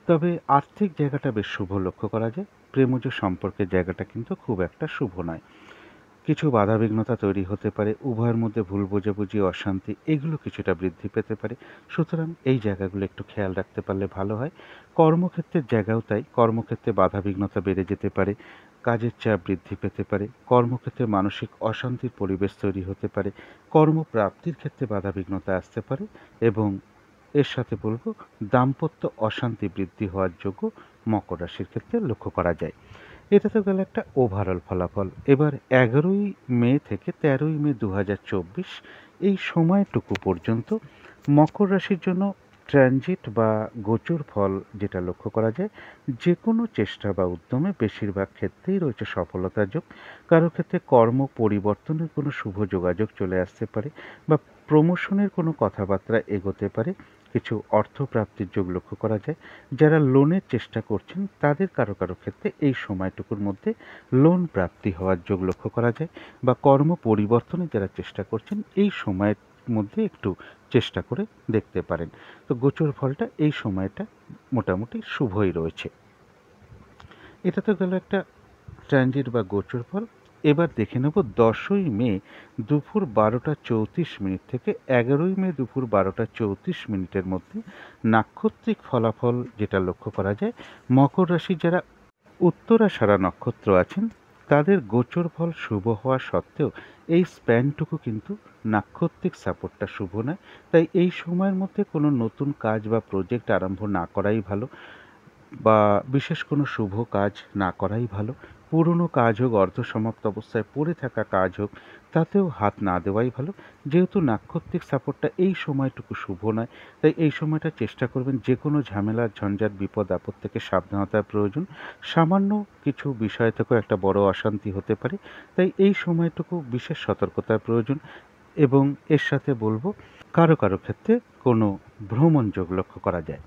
তবে আর্থিক জায়গাটা বেশ শুভ লক্ষ্য করা যায়। প্রেমজ সম্পর্কের জায়গাটা কিন্তু খুব একটা শুভ নয়। কিছু বাধাবিঘ্নতা তৈরি হতে পারে, উভয়ের মধ্যে ভুল বোঝাবুঝি, অশান্তি এগুলো কিছুটা বৃদ্ধি পেতে পারে। সুতরাং এই জায়গাগুলো একটু খেয়াল রাখতে পারলে ভালো হয়। কর্মক্ষেত্রের জায়গাও তাই, কর্মক্ষেত্রে বাধাবিঘ্নতা বেড়ে যেতে পারে, কাজের চাপ বৃদ্ধি পেতে পারে, কর্মক্ষেত্রে মানসিক অশান্তির পরিবেশ তৈরি হতে পারে, কর্মপ্রাপ্তির ক্ষেত্রে বাধাবিঘ্নতা আসতে পারে এবং এর সাথে বলবো দাম্পত্য অশান্তি বৃদ্ধি হওয়ার যোগ্য মকর রাশির ক্ষেত্রে লক্ষ্য করা যায়। এটা তো গেল একটা ওভারঅল ফলাফল। এবার 11ই মে থেকে 13ই মে 2024 এই সময়টুকু পর্যন্ত মকর রাশির জন্য ট্রানজিট বা গোচর ফল যেটা লক্ষ্য করা যায়, যে কোনো চেষ্টা বা উদ্যমে বেশিরভাগ ক্ষেত্রেই রয়েছে সফলতার যোগ। কারো ক্ষেত্রে কর্ম পরিবর্তনের কোনো শুভ যোগাযোগ চলে আসতে পারে বা প্রমোশনের কোনো কথাবার্তা এগোতে পারে। কিছু অর্থপ্রাপ্তির যোগ লক্ষ্য করা যায়। যারা লোনের চেষ্টা করছেন তাদের কারো কারো ক্ষেত্রে এই সময়টুকুর মধ্যে লোন প্রাপ্তি হওয়ার যোগ লক্ষ্য করা যায় বা কর্ম পরিবর্তনের যারা চেষ্টা করছেন এই সময়ের মধ্যে একটু চেষ্টা করে দেখতে পারেন। তো গোচর ফলটা এই সময়টা মোটামুটি শুভই রয়েছে। এটা তো গেল একটা ট্রানজিট বা গোচর ফল। এবার দেখে নেব 10ই মে দুপুর 12টা 34 মিনিট থেকে 11ই মে দুপুর 12টা 34 মিনিটের মধ্যে নাক্ষত্রিক ফলাফল যেটা লক্ষ্য করা যায়। মকর রাশির যারা উত্তরাষাঢ়া নক্ষত্র আছেন তাদের গোচর ফল শুভ হওয়া সত্ত্বেও এই স্প্যানটুকু কিন্তু নাক্ষত্রিক সাপোর্টটা শুভ নয়। তাই এই সময়ের মধ্যে কোনো নতুন কাজ বা প্রজেক্ট আরম্ভ না করাই ভালো বা বিশেষ কোনো শুভ কাজ না করাই ভালো। পুরনো কাজ হোক, অর্ধসমাপ্ত অবস্থায় পড়ে থাকা কাজ হোক, তাতেও হাত না দেওয়াই ভালো। যেহেতু নাক্ষত্রিক সাপোর্টটা এই সময়টুকু শুভ নয়, তাই এই সময়টা চেষ্টা করবেন যে কোনো ঝামেলা, ঝঞ্ঝাট, বিপদ আপদ থেকে সাবধানতার প্রয়োজন। সামান্য কিছু বিষয় থেকেও একটা বড় অশান্তি হতে পারে, তাই এই সময়টুকু বিশেষ সতর্কতার প্রয়োজন এবং এর সাথে বলবো কারো কারো ক্ষেত্রে কোনো ভ্রমণ যোগ লক্ষ্য করা যায়।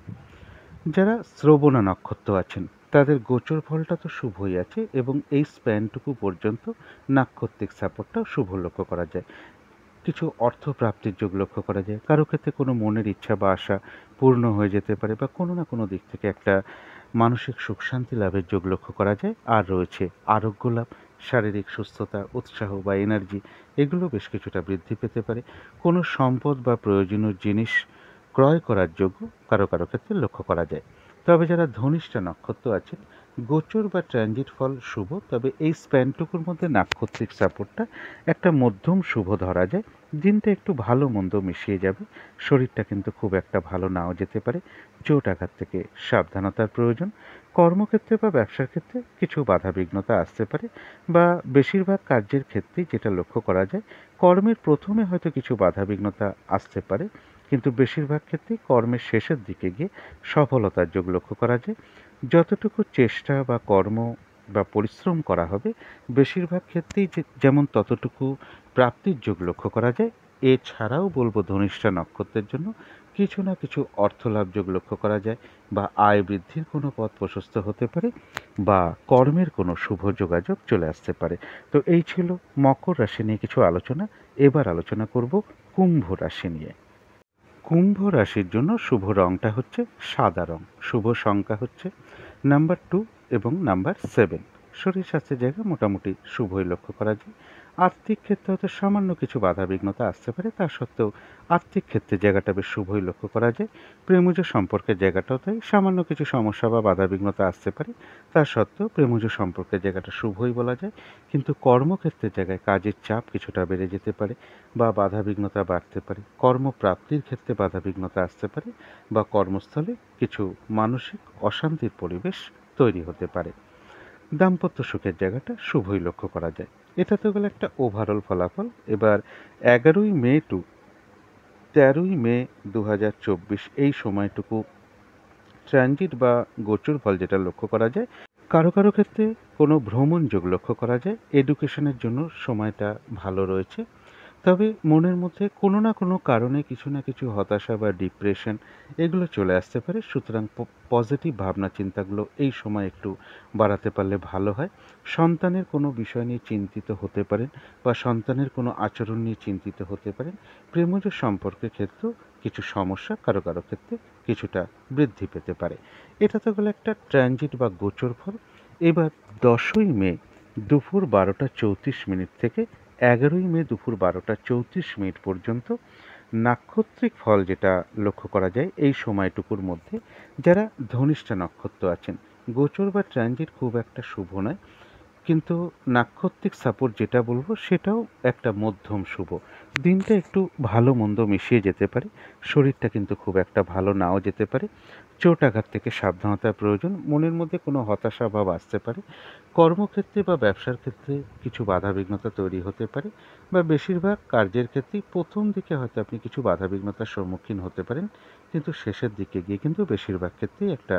যারা শ্রবণা নক্ষত্র আছেন তাদের গোচর ফলটা তো শুভই আছে এবং এই স্প্যানটুকু পর্যন্ত নাক্ষত্রিক সাপোর্টটাও শুভ লক্ষ্য করা যায়। কিছু অর্থ প্রাপ্তির যোগ লক্ষ্য করা যায়। কারো ক্ষেত্রে কোনো মনের ইচ্ছা বা আশা পূর্ণ হয়ে যেতে পারে বা কোনো না কোনো দিক থেকে একটা মানসিক সুখ শান্তি লাভের যোগ লক্ষ্য করা যায়। আর রয়েছে আরোগ্য লাভ, শারীরিক সুস্থতা, উৎসাহ বা এনার্জি এগুলো বেশ কিছুটা বৃদ্ধি পেতে পারে। কোনো সম্পদ বা প্রয়োজনীয় জিনিস ক্রয় করার যোগ্য কারো কারো ক্ষেত্রে লক্ষ্য করা যায়। তবে যারা ধনিষ্ঠা নক্ষত্র আছেন গোচর বা ট্রানজিট ফল শুভ, তবে এই স্প্যানটুকুর মধ্যে নাক্ষত্রিক সাপোর্টটা একটা মধ্যম শুভ ধরা যায়। দিনটা একটু ভালো মন্দ মিশিয়ে যাবে, শরীরটা কিন্তু খুব একটা ভালো নাও যেতে পারে। চোট আঘাত থেকে সাবধানতার প্রয়োজন। কর্মক্ষেত্রে বা ব্যবসার ক্ষেত্রে কিছু বাধা বিঘ্নতা আসতে পারে বা বেশিরভাগ কার্যের ক্ষেত্রেই যেটা লক্ষ্য করা যায়, কর্মের প্রথমে হয়তো কিছু বাধা বিঘ্নতা আসতে পারে, কিন্তু বেশিরভাগ ক্ষেত্রেই কর্মের শেষের দিকে গিয়ে সফলতার যোগ লক্ষ্য করা যায়। যতটুকু চেষ্টা বা কর্ম বা পরিশ্রম করা হবে বেশিরভাগ ক্ষেত্রেই যেমন ততটুকু প্রাপ্তির যোগ লক্ষ্য করা যায়। এছাড়াও বলবো ধনিষ্ঠা নক্ষত্রের জন্য কিছু না কিছু অর্থলাভ যোগ লক্ষ্য করা যায় বা আয় বৃদ্ধির কোনো পথ প্রশস্ত হতে পারে বা কর্মের কোনো শুভ যোগাযোগ চলে আসতে পারে। তো এই ছিল মকর রাশি নিয়ে কিছু আলোচনা। এবার আলোচনা করব কুম্ভ রাশি নিয়ে। কুম্ভ রাশির জন্য শুভ রংটা হচ্ছে সাদা রং। শুভ সংখ্যা হচ্ছে নাম্বার 2 এবং নাম্বার 7। শরীর স্বাস্থ্যের জায়গা মোটামুটি শুভই লক্ষ্য করা যায়। আর্থিক ক্ষেত্রে হয়তো সামান্য কিছু বাধাবিঘ্নতা আসতে পারে, তা সত্ত্বেও আর্থিক ক্ষেত্রে জায়গাটা বেশ শুভই লক্ষ্য করা যায়। প্রেমজ সম্পর্কের জায়গাটাও তাই, সামান্য কিছু সমস্যা বা বাধাবিঘ্নতা আসতে পারে, তা সত্ত্বেও প্রেমজ সম্পর্কের জায়গাটা শুভই বলা যায়। কিন্তু কর্মক্ষেত্রের জায়গায় কাজের চাপ কিছুটা বেড়ে যেতে পারে বা বাধাবিঘ্নতা বাড়তে পারে। কর্মপ্রাপ্তির ক্ষেত্রে বাধাবিঘ্নতা আসতে পারে বা কর্মস্থলে কিছু মানসিক অশান্তির পরিবেশ তৈরি হতে পারে। দাম্পত্য সুখের জায়গাটা শুভই লক্ষ্য করা যায়। এটা তো গেল একটা ওভারঅল ফলাফল। এবার 11ই মে টু 13ই মে 2024 এই সময়টুকু ট্রানজিট বা গোচর ফল যেটা লক্ষ্য করা যায়, কারো কারো ক্ষেত্রে কোনো ভ্রমণ যোগ লক্ষ্য করা যায়। এডুকেশনের জন্য সময়টা ভালো রয়েছে, তবে মনের মধ্যে কোনো না কোনো কারণে কিছু না কিছু হতাশা বা ডিপ্রেশন এগুলো চলে আসতে পারে। সুতরাং পজিটিভ ভাবনা চিন্তাগুলো এই সময় একটু বাড়াতে পারলে ভালো হয়। সন্তানের কোনো বিষয় নিয়ে চিন্তিত হতে পারেন বা সন্তানের কোনো আচরণ নিয়ে চিন্তিত হতে পারেন। প্রেমজ সম্পর্কের ক্ষেত্রেও কিছু সমস্যা কারো কারো ক্ষেত্রে কিছুটা বৃদ্ধি পেতে পারে। এটা তো গেলো একটা ট্রানজিট বা গোচর ফল। এবার 10ই মে দুপুর 12টা 34 মিনিট থেকে 11ই মে দুপুর 12টা 34 মিনিট পর্যন্ত নাক্ষত্রিক ফল যেটা লক্ষ্য করা যায় এই সময়টুকুর মধ্যে যারা ধনিষ্ঠা নক্ষত্র আছেন, গোচর বা ট্রানজিট খুব একটা শুভ নয়, কিন্তু নাক্ষত্রিক সাপোর্ট যেটা বলবো সেটাও একটা মধ্যম শুভ। দিনটা একটু ভালো মন্দ মিশিয়ে যেতে পারে, শরীরটা কিন্তু খুব একটা ভালো নাও যেতে পারে। চোট আঘাত থেকে সাবধানতার প্রয়োজন। মনের মধ্যে কোনো হতাশা ভাব আসতে পারে। কর্মক্ষেত্রে বা ব্যবসার ক্ষেত্রে কিছু বাধাবিঘ্নতা তৈরি হতে পারে, বা বেশিরভাগ কার্যের ক্ষেত্রেই প্রথম দিকে হয়তো আপনি কিছু বাধাবিঘ্নতার সম্মুখীন হতে পারেন, কিন্তু শেষের দিকে গিয়ে কিন্তু বেশিরভাগ ক্ষেত্রেই একটা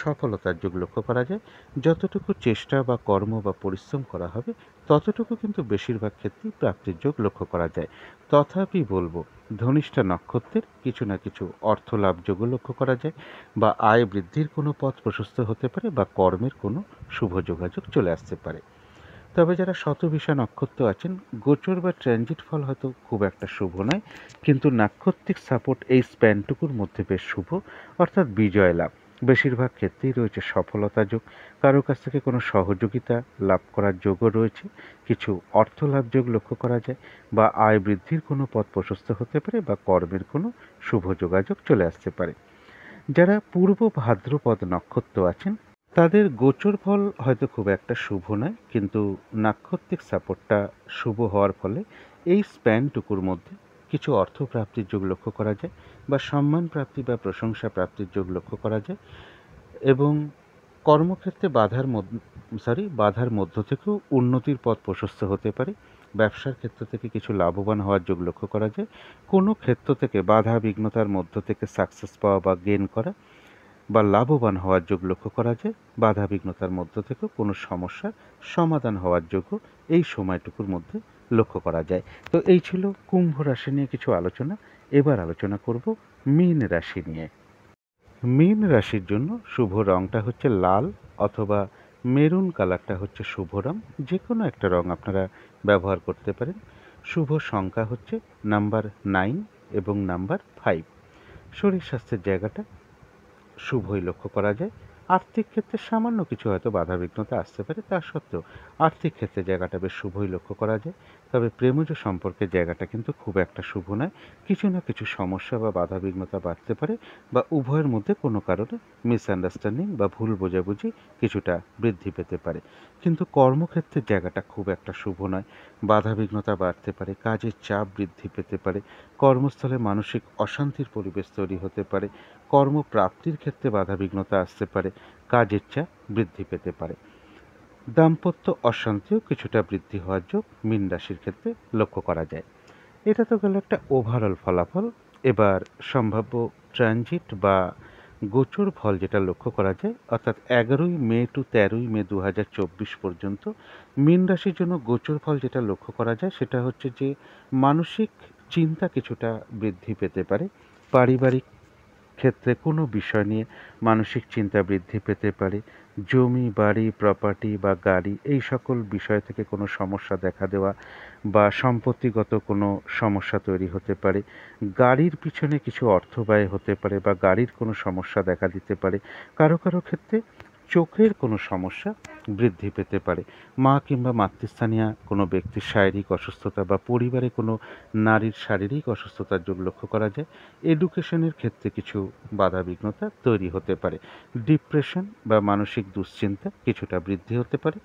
সফলতার যোগ লক্ষ্য করা যায়। যতটুকু চেষ্টা বা কর্ম বা পরিশ্রম করা হবে ততটুকু কিন্তু বেশিরভাগ ক্ষেত্রেই প্রাপ্তির যোগ লক্ষ্য করা যায়। তথাপি বলবো ধনিষ্ঠা নক্ষত্রের কিছু না কিছু অর্থ লাভ যোগও লক্ষ্য করা যায়, বা আয় বৃদ্ধির কোনো পথ প্রশস্ত হতে পারে, বা কর্মের কোনো শুভ যোগাযোগ চলে আসতে পারে। তবে যারা শতভিষা নক্ষত্র আছেন, গোচর বা ট্রানজিট ফল হয়তো খুব একটা শুভ নয়, কিন্তু নাক্ষত্রিক সাপোর্ট এই স্প্যানটুকুর মধ্যে বেশ শুভ, অর্থাৎ বিজয় লাভ। বেশিরভাগ ক্ষেত্রেই রয়েছে সফলতা যোগ, কারো কাছ থেকে কোনো সহযোগিতা লাভ করার যোগও রয়েছে, কিছু অর্থ লাভ যোগ লক্ষ্য করা যায়, বা আয় বৃদ্ধির কোনো পথ প্রশস্ত হতে পারে, বা কর্মের কোনো শুভ যোগাযোগ চলে আসতে পারে। যারা পূর্ব ভাদ্রপদ নক্ষত্র আছেন তাদের গোচর ফল হয়তো খুব একটা শুভ নয়, কিন্তু নাক্ষত্রিক সাপোর্টটা শুভ হওয়ার ফলে এই স্প্যানটুকুর মধ্যে কিছু অর্থপ্রাপ্তির যোগ লক্ষ্য করা যায়, বা সম্মান প্রাপ্তি বা প্রশংসা প্রাপ্তির যোগ লক্ষ্য করা যায়। এবং কর্মক্ষেত্রে বাধার মধ্য থেকেও উন্নতির পথ প্রশস্ত হতে পারে। ব্যবসার ক্ষেত্র থেকে কিছু লাভবান হওয়ার যোগ লক্ষ্য করা যায়। কোনো ক্ষেত্র থেকে বাধা বিঘ্নতার মধ্য থেকে সাকসেস পাওয়া বা গেইন করা বা লাভবান হওয়ার যোগ লক্ষ্য করা যায়। বাধা বিঘ্নতার মধ্য থেকেও কোনো সমস্যার সমাধান হওয়ার যোগও এই সময়টুকুর মধ্যে লক্ষ্য করা যায়। তো এই ছিল কুম্ভ রাশি নিয়ে কিছু আলোচনা। এবার আলোচনা করব মীন রাশি নিয়ে। মীন রাশির জন্য শুভ রঙটা হচ্ছে লাল অথবা মেরুন কালারটা হচ্ছে শুভ রং। যে কোনো একটা রং আপনারা ব্যবহার করতে পারেন। শুভ সংখ্যা হচ্ছে নাম্বার 9 এবং নাম্বার 5। শরীর স্বাস্থ্যের জায়গাটা শুভই লক্ষ্য করা যায়। আর্থিক ক্ষেত্রে সামান্য কিছু হয়তো বাধাবিঘ্নতা আসতে পারে, তা সত্ত্বেও আর্থিক ক্ষেত্রে জায়গাটা বেশ শুভই লক্ষ্য করা যায়। তবে প্রেমজ সম্পর্কের জায়গাটা কিন্তু খুব একটা শুভ নয়। কিছু না কিছু সমস্যা বা বাধাবিঘ্নতা বাড়তে পারে, বা উভয়ের মধ্যে কোনো কারণে মিসআন্ডারস্ট্যান্ডিং বা ভুল বোঝাবুঝি কিছুটা বৃদ্ধি পেতে পারে। কিন্তু কর্মক্ষেত্রের জায়গাটা খুব একটা শুভ নয়। বাধাবিঘ্নতা বাড়তে পারে, কাজের চাপ বৃদ্ধি পেতে পারে, কর্মস্থলে মানসিক অশান্তির পরিবেশ তৈরি হতে পারে, কর্মপ্রাপ্তির ক্ষেত্রে বাধাবিঘ্নতা আসতে পারে, কাজের চাপ বৃদ্ধি পেতে পারে। দাম্পত্য অশান্তিও কিছুটা বৃদ্ধি হওয়ার যোগ মীন রাশির ক্ষেত্রে লক্ষ্য করা যায়। এটা তো গেল একটা ওভারঅল ফলাফল। এবার সম্ভাব্য ট্রানজিট বা গোচর ফল যেটা লক্ষ্য করা যায়, অর্থাৎ 11ই মে টু 13ই মে 2024 পর্যন্ত মীন রাশির জন্য গোচর ফল যেটা লক্ষ্য করা যায় সেটা হচ্ছে যে মানসিক চিন্তা কিছুটা বৃদ্ধি পেতে পারে। পারিবারিক ক্ষেত্রে কোনো বিষয় নিয়ে মানসিক চিন্তা বৃদ্ধি পেতে পারে। জমি, বাড়ি, প্রপার্টি বা গাড়ি এই সকল বিষয় থেকে কোনো সমস্যা দেখা দেওয়া বা সম্পত্তিগত কোনো সমস্যা তৈরি হতে পারে। গাড়ির পিছনে কিছু অর্থ ব্যয় হতে পারে, বা গাড়ির কোনো সমস্যা দেখা দিতে পারে। কারো কারো ক্ষেত্রে চোখের কোনো সমস্যা বৃদ্ধি পেতে পারে। মা কিংবা মাতৃস্থানীয়া কোনো ব্যক্তির শারীরিক অসুস্থতা বা পরিবারে কোনো নারীর শারীরিক অসুস্থতার যোগ লক্ষ্য করা যায়। এডুকেশনের ক্ষেত্রে কিছু বাধাবিঘ্নতা তৈরি হতে পারে। ডিপ্রেশন বা মানসিক দুশ্চিন্তা কিছুটা বৃদ্ধি হতে পারে।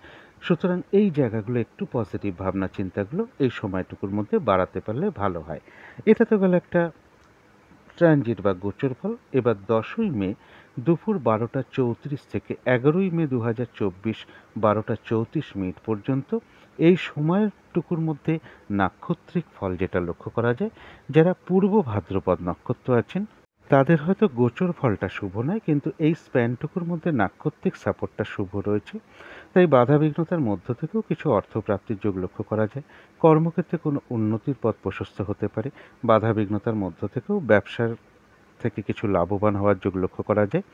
সুতরাং এই জায়গাগুলো একটু পজিটিভ ভাবনা চিন্তাগুলো এই সময়টুকুর মধ্যে বাড়াতে পারলে ভালো হয়। এটা তো গেল একটা ট্রানজিট বা গোচর ফল। এবার 10ই মে দুপুর 12টা 34 থেকে 11ই মে 2024 12টা 34 পর্যন্ত এই সময়টুকুর মধ্যে নাক্ষত্রিক ফল যেটা লক্ষ্য করা যায়, যারা পূর্ব ভাদ্রপদ নক্ষত্র আছেন তাদের হয়তো গোচর ফলটা শুভ নয়, কিন্তু এই স্প্যানটুকুর মধ্যে নাক্ষত্রিক সাপোর্টটা শুভ রয়েছে। তাই বাধাবিঘ্নতার মধ্য থেকেও কিছু অর্থপ্রাপ্তির যোগ লক্ষ্য করা যায়। কর্মক্ষেত্রে কোনো উন্নতির পথ প্রশস্ত হতে পারে। বাধাবিঘ্নতার মধ্য থেকেও ব্যবসার থেকে কিছু লাভবান হওয়ার যোগ লক্ষ্য করা যায়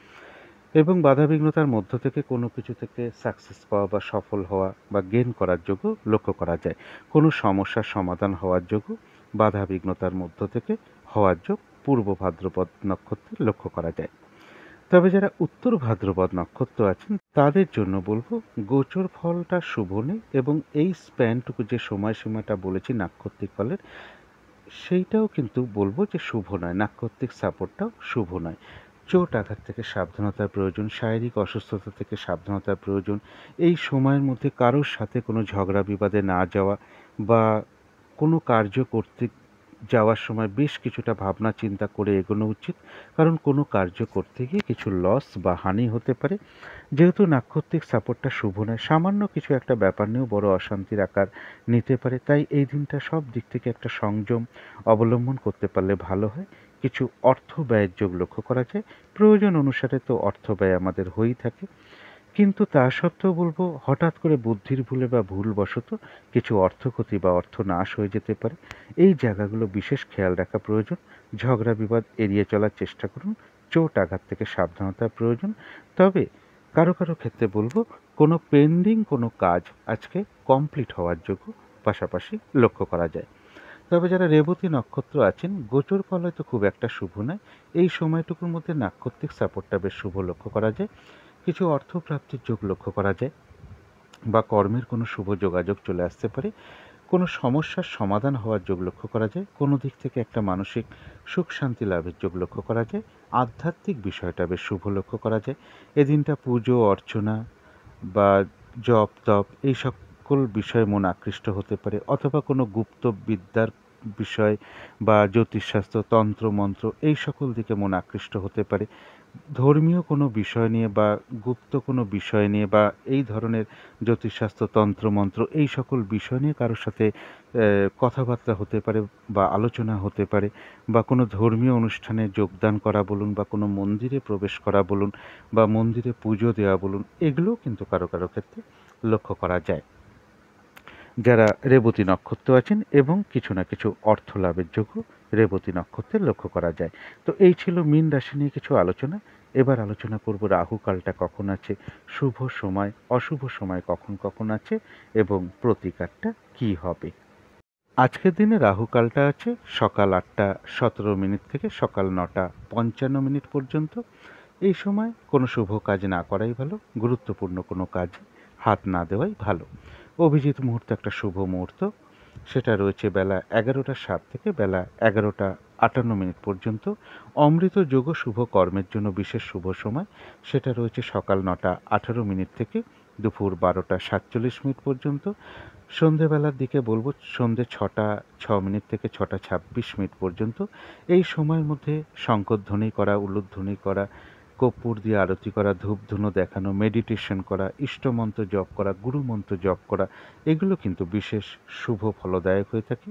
এবং বাধাবিঘ্নতার মধ্য থেকে কোনো কিছু থেকে সাকসেস পাওয়া বা সফল হওয়া বা গেইন করার যোগও লক্ষ্য করা যায়। কোনো সমস্যার সমাধান হওয়ার যোগও বাধাবিঘ্নতার মধ্য থেকে হওয়ার যোগ পূর্ব ভাদ্রপদ নক্ষত্রে লক্ষ্য করা যায়। তবে যারা উত্তর ভাদ্রপদ নক্ষত্র আছেন তাদের জন্য বলবো গোচর ফলটা শুভ নেই এবং এই স্প্যানটুকু যে সময়সীমাটা বলেছি নাক্ষত্রিক ফলের সেইটাও কিন্তু বলবো যে শুভ নয়। নাক্ষত্রিক সাপোর্টটাও শুভ নয়। চোট আঘাত থেকে সাবধানতার প্রয়োজন, শারীরিক অসুস্থতা থেকে সাবধানতার প্রয়োজন। এই সময়ের মধ্যে কারোর সাথে কোনো ঝগড়া বিবাদে না যাওয়া বা কোনো কার্য করতে যাওয়ার সময় বেশ কিছুটা ভাবনা চিন্তা করে এগোনো উচিত, কারণ কোনো কার্য করতে গিয়ে কিছু লস বা হানি হতে পারে। যেহেতু নাক্ষত্রিক সাপোর্টটা শুভ নয়, সামান্য কিছু একটা ব্যাপার নিয়েও বড় অশান্তির আকার নিতে পারে। তাই এই দিনটা সব দিক থেকে একটা সংযম অবলম্বন করতে পারলে ভালো হয়। কিছু অর্থ ব্যয়ের যোগ লক্ষ্য করা যায়। প্রয়োজন অনুসারে তো অর্থ ব্যয় আমাদের হয়েই থাকে, কিন্তু তা সত্ত্বেও বলবো হঠাৎ করে বুদ্ধির ভুলে বা ভুলবশত কিছু অর্থক্ষতি বা অর্থ নাশ হয়ে যেতে পারে। এই জায়গাগুলো বিশেষ খেয়াল রাখা প্রয়োজন। ঝগড়া বিবাদ এড়িয়ে চলার চেষ্টা করুন। চোট আঘাত থেকে সাবধানতার প্রয়োজন। তবে কারো কারো ক্ষেত্রে বলবো কোনো পেন্ডিং কোনো কাজ আজকে কমপ্লিট হওয়ার যোগ্য পাশাপাশি লক্ষ্য করা যায়। তবে যারা রেবতী নক্ষত্র আছেন গোচর ফল হয়তো খুব একটা শুভ নয়। এই সময়টুকুর মধ্যে নাক্ষত্রিক সাপোর্টটা বেশ শুভ লক্ষ্য করা যায়। কিছু অর্থপ্রাপ্তির যোগ লক্ষ্য করা যায় বা কর্মের কোনো শুভ যোগাযোগ চলে আসতে পারে। কোনো সমস্যার সমাধান হওয়ার যোগ লক্ষ্য করা যায়। কোনো দিক থেকে একটা মানসিক সুখ শান্তি লাভের যোগ লক্ষ্য করা যায়। আধ্যাত্মিক বিষয়টা বেশ শুভ লক্ষ্য করা যায়। এদিনটা পুজো অর্চনা বা জপ তপ এই সকল বিষয়ে মন আকৃষ্ট হতে পারে, অথবা কোনো গুপ্ত বিদ্যার বিষয় বা জ্যোতিষশাস্ত্র তন্ত্র মন্ত্র এই সকল দিকে মন আকৃষ্ট হতে পারে। ধর্মীয় কোনো বিষয় নিয়ে বা গুপ্ত কোনো বিষয় নিয়ে বা এই ধরনের জ্যোতিষশাস্ত্র তন্ত্রমন্ত্র এই সকল বিষয় নিয়ে কারোর সাথে কথাবার্তা হতে পারে বা আলোচনা হতে পারে, বা কোনো ধর্মীয় অনুষ্ঠানে যোগদান করা বলুন বা কোনো মন্দিরে প্রবেশ করা বলুন বা মন্দিরে পুজো দেওয়া বলুন, এগুলোও কিন্তু কারো কারো ক্ষেত্রে লক্ষ্য করা যায়। যারা রেবতী নক্ষত্র আছেন এবং কিছু না কিছু অর্থ লাভের যোগ্য রেবতী নক্ষত্রে লক্ষ্য করা যায়। তো এই ছিল মীন রাশি নিয়ে কিছু আলোচনা। এবার আলোচনা করব রাহুকালটা কখন আছে, শুভ সময় অশুভ সময় কখন কখন আছে এবং প্রতিকারটা কি হবে। আজকের দিনে রাহুকালটা আছে সকাল 8টা 17 থেকে সকাল 9টা 55 পর্যন্ত। এই সময় কোনো শুভ কাজ না করাই ভালো, গুরুত্বপূর্ণ কোনো কাজ হাত না দেওয়াই ভালো। অভিজিৎ মুহূর্ত একটা শুভ মুহূর্ত, সেটা রয়েছে বেলা 11টা 7 থেকে বেলা 11টা 58 পর্যন্ত। অমৃত যোগ শুভ কর্মের জন্য বিশেষ শুভ সময়, সেটা রয়েছে সকাল 9টা 18 থেকে দুপুর 12টা 47 পর্যন্ত। সন্ধেবেলার দিকে বলবো সন্ধে 6টা 6 থেকে 6টা 26 পর্যন্ত। এই সময়ের মধ্যে শঙ্খধ্বনি করা, উলুধ্বনি করা, কর্পূর দিয়ে আরতি করা, ধূপধুনো দেখানো, মেডিটেশন করা, ইষ্টমন্ত্র জপ করা, গুরুমন্ত্র জপ করা, এগুলো কিন্তু বিশেষ শুভ ফলদায়ক হয়ে থাকে।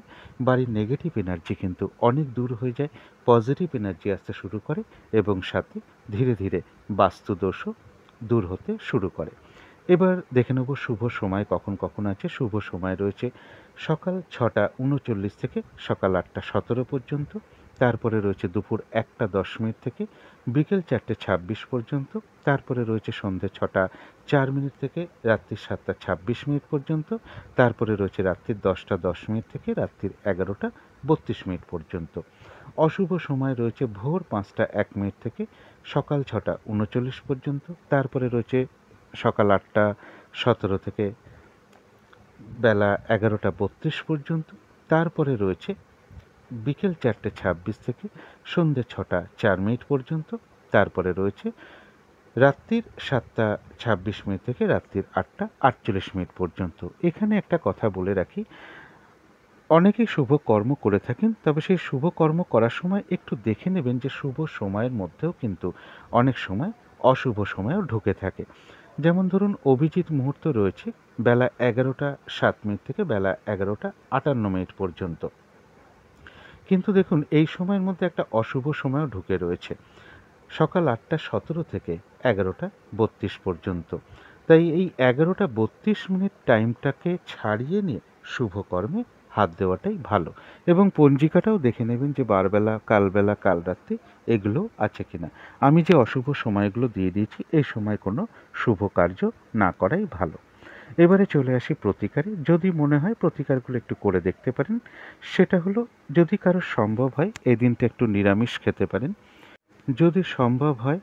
বাড়ির নেগেটিভ এনার্জি কিন্তু অনেক দূর হয়ে যায়, পজিটিভ এনার্জি আসতে শুরু করে এবং সাথে ধীরে ধীরে বাস্তুদোষও দূর হতে শুরু করে। এবার দেখে নেব শুভ সময় কখন কখন আছে। শুভ সময় রয়েছে সকাল 6টা 39 থেকে সকাল 8টা 17 পর্যন্ত। তারপরে রয়েছে দুপুর 1টা 10 থেকে বিকেল 4টে 26 পর্যন্ত। তারপরে রয়েছে সন্ধে 6টা 4 থেকে রাত্রি 7টা 26 পর্যন্ত। তারপরে রয়েছে রাত্রির 10টা 10 থেকে রাত্রির 11টা 32 পর্যন্ত। অশুভ সময় রয়েছে ভোর 5টা 1 থেকে সকাল 6টা 39 পর্যন্ত। তারপরে রয়েছে সকাল 8:17 থেকে বেলা 11:32 পর্যন্ত। তারপরে রয়েছে বিকেল 4:26 থেকে সন্ধ্যে 6:04 পর্যন্ত। তারপরে রয়েছে রাত্রির 7:26 থেকে রাত্রির 8:48 পর্যন্ত। এখানে একটা কথা বলে রাখি, অনেকেই শুভ কর্ম করে থাকেন, তবে সেই শুভ কর্ম করার সময় একটু দেখে নেবেন যে শুভ সময়ের মধ্যেও কিন্তু অনেক সময় অশুভ সময়ও ঢুকে থাকে। যেমন ধরুন অভিজিৎ মুহূর্ত রয়েছে বেলা 11:07 থেকে বেলা 11:58 পর্যন্ত, কিন্তু দেখুন এই সময়ের মধ্যে একটা অশুভ সময়ও ঢুকে রয়েছে সকাল 8:17 থেকে 11:32 পর্যন্ত। তাই এই 11:32 টাইমটাকে ছাড়িয়ে নিয়ে শুভ কর্মে হাত দেওয়াটাই ভালো, এবং পঞ্জিকাটাও দেখে নেবেন যে বারবেলা, কালবেলা, কাল রাত্রি এগুলো আছে কিনা। আমি যে অশুভ সময়গুলো দিয়ে দিয়েছি, এই সময় কোনো শুভ কার্য না করাই ভালো। এবারে চলে আসি প্রতিকারে। যদি মনে হয় প্রতিকারগুলো একটু করে দেখতে পারেন। সেটা হলো, যদি কারো সম্ভব হয় এই দিনটা একটু নিরামিষ খেতে পারেন। যদি সম্ভব হয়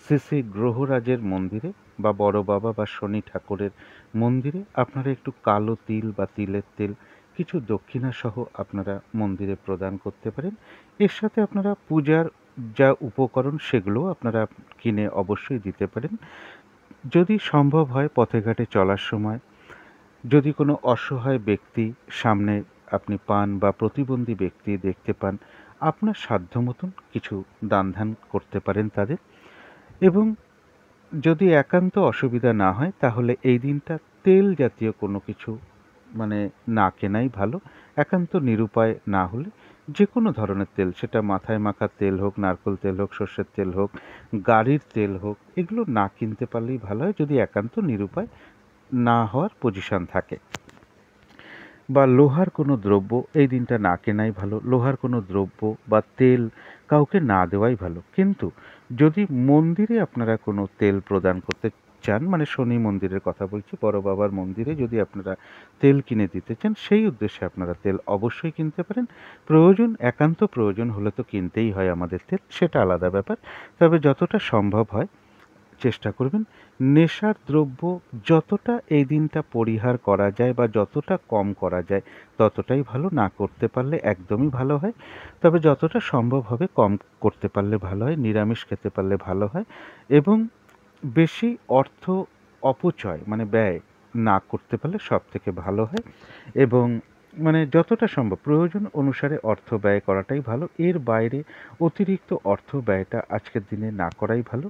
শ্রী শ্রী গ্রহরাজের মন্দিরে বা বড় বাবা বা শনি ঠাকুরের মন্দিরে আপনারা একটু কালো তিল বা তিলের তেল কিছু দক্ষিণা সহ আপনারা মন্দিরে প্রদান করতে পারেন। এর সাথে আপনারা পূজার যা উপকরণ সেগুলোও আপনারা কিনে অবশ্যই দিতে পারেন। যদি সম্ভব হয় পথে ঘাটে চলার সময় যদি কোনো অসহায় ব্যক্তি সামনে আপনি পান বা প্রতিবন্ধী ব্যক্তি দেখতে পান, আপনার সাধ্য মতন কিছু দান ধ্যান করতে পারেন তাদের। এবং যদি একান্ত অসুবিধা না হয় তাহলে এই দিনটা তেল জাতীয় কোনো কিছু না কেনাই ভালো। একান্ত নিরুপায় না হলে যে কোনো ধরনের তেল, সেটা মাথায় মাখার তেল হোক, নারকেল তেল হোক, সর্ষের তেল হোক, গাড়ির তেল হোক, এগুলো না কিনতে পারলেই ভালো হয় যদি একান্ত নিরুপায় না হওয়ার পজিশন থাকে। বা লোহার কোনো দ্রব্য এই দিনটা না কেনাই ভালো। লোহার কোনো দ্রব্য বা তেল কাউকে না দেওয়াই ভালো। কিন্তু যদি মন্দিরে আপনারা কোনো তেল প্রদান করতে চান, শনি মন্দিরের কথা বলছি, বড় বাবার মন্দিরে যদি আপনারা তেল কিনে দিতে চান, সেই উদ্দেশ্যে আপনারা তেল অবশ্যই কিনতে পারেন। একান্ত প্রয়োজন হলে তো কিনতেই হয় আমাদের তেল, সেটা আলাদা ব্যাপার। তবে যতটা সম্ভব হয় চেষ্টা করবেন নেশার দ্রব্য যতটা এই দিনটা পরিহার করা যায় বা যতটা কম করা যায় ততটাই ভালো। না করতে পারলে একদমই ভালো হয়, তবে যতটা সম্ভব হবে কম করতে পারলে ভালো হয়। নিরামিষ খেতে পারলে ভালো হয়, এবং বেশি অর্থ অপচয় ব্যয় না করতে পারলে সব থেকে ভালো হয়। এবং যতটা সম্ভব প্রয়োজন অনুসারে অর্থ ব্যয় করাটাই ভালো। এর বাইরে অতিরিক্ত অর্থ ব্যয়টা আজকের দিনে না করাই ভালো।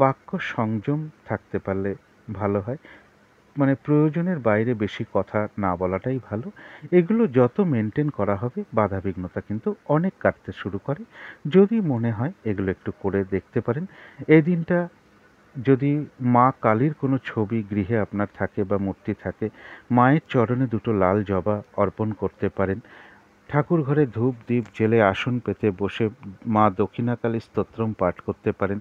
বাক্য সংযম থাকতে পারলে ভালো হয়। প্রয়োজনের বাইরে বেশি কথা না বলাটাই ভালো। এগুলো যত মেনটেন করা হবে বাধাবিঘ্নতা কিন্তু অনেক কাটতে শুরু করে। যদি মনে হয় এগুলো একটু করে দেখতে পারেন। এই দিনটা যদি মা কালীর কোনো ছবি গৃহে আপনার থাকে বা মূর্তি থাকে, মায়ের চরণে দুটো লাল জবা অর্পণ করতে পারেন। ঠাকুর ঘরে ধূপ দ্বীপ জেলে আসন পেতে বসে মা দক্ষিণাকালীর স্তোত্রম পাঠ করতে পারেন,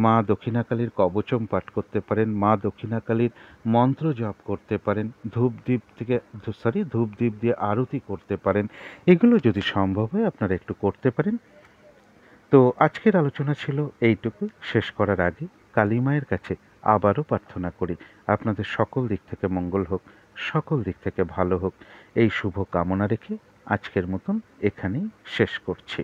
মা দক্ষিণাকালীর কবচম পাঠ করতে পারেন, মা দক্ষিণাকালীর মন্ত্র জপ করতে পারেন, ধূপ দ্বীপ দিয়ে আরতি করতে পারেন। এগুলো যদি সম্ভব হয় আপনারা একটু করতে পারেন। তো আজকের আলোচনা ছিল এইটুকু। শেষ করার আগে কালী মায়ের কাছে আবারও প্রার্থনা করি আপনাদের সকল দিক থেকে মঙ্গল হোক, সকল দিক থেকে ভালো হোক, এই শুভ কামনা রেখে আজকের মতন এখানেই শেষ করছি।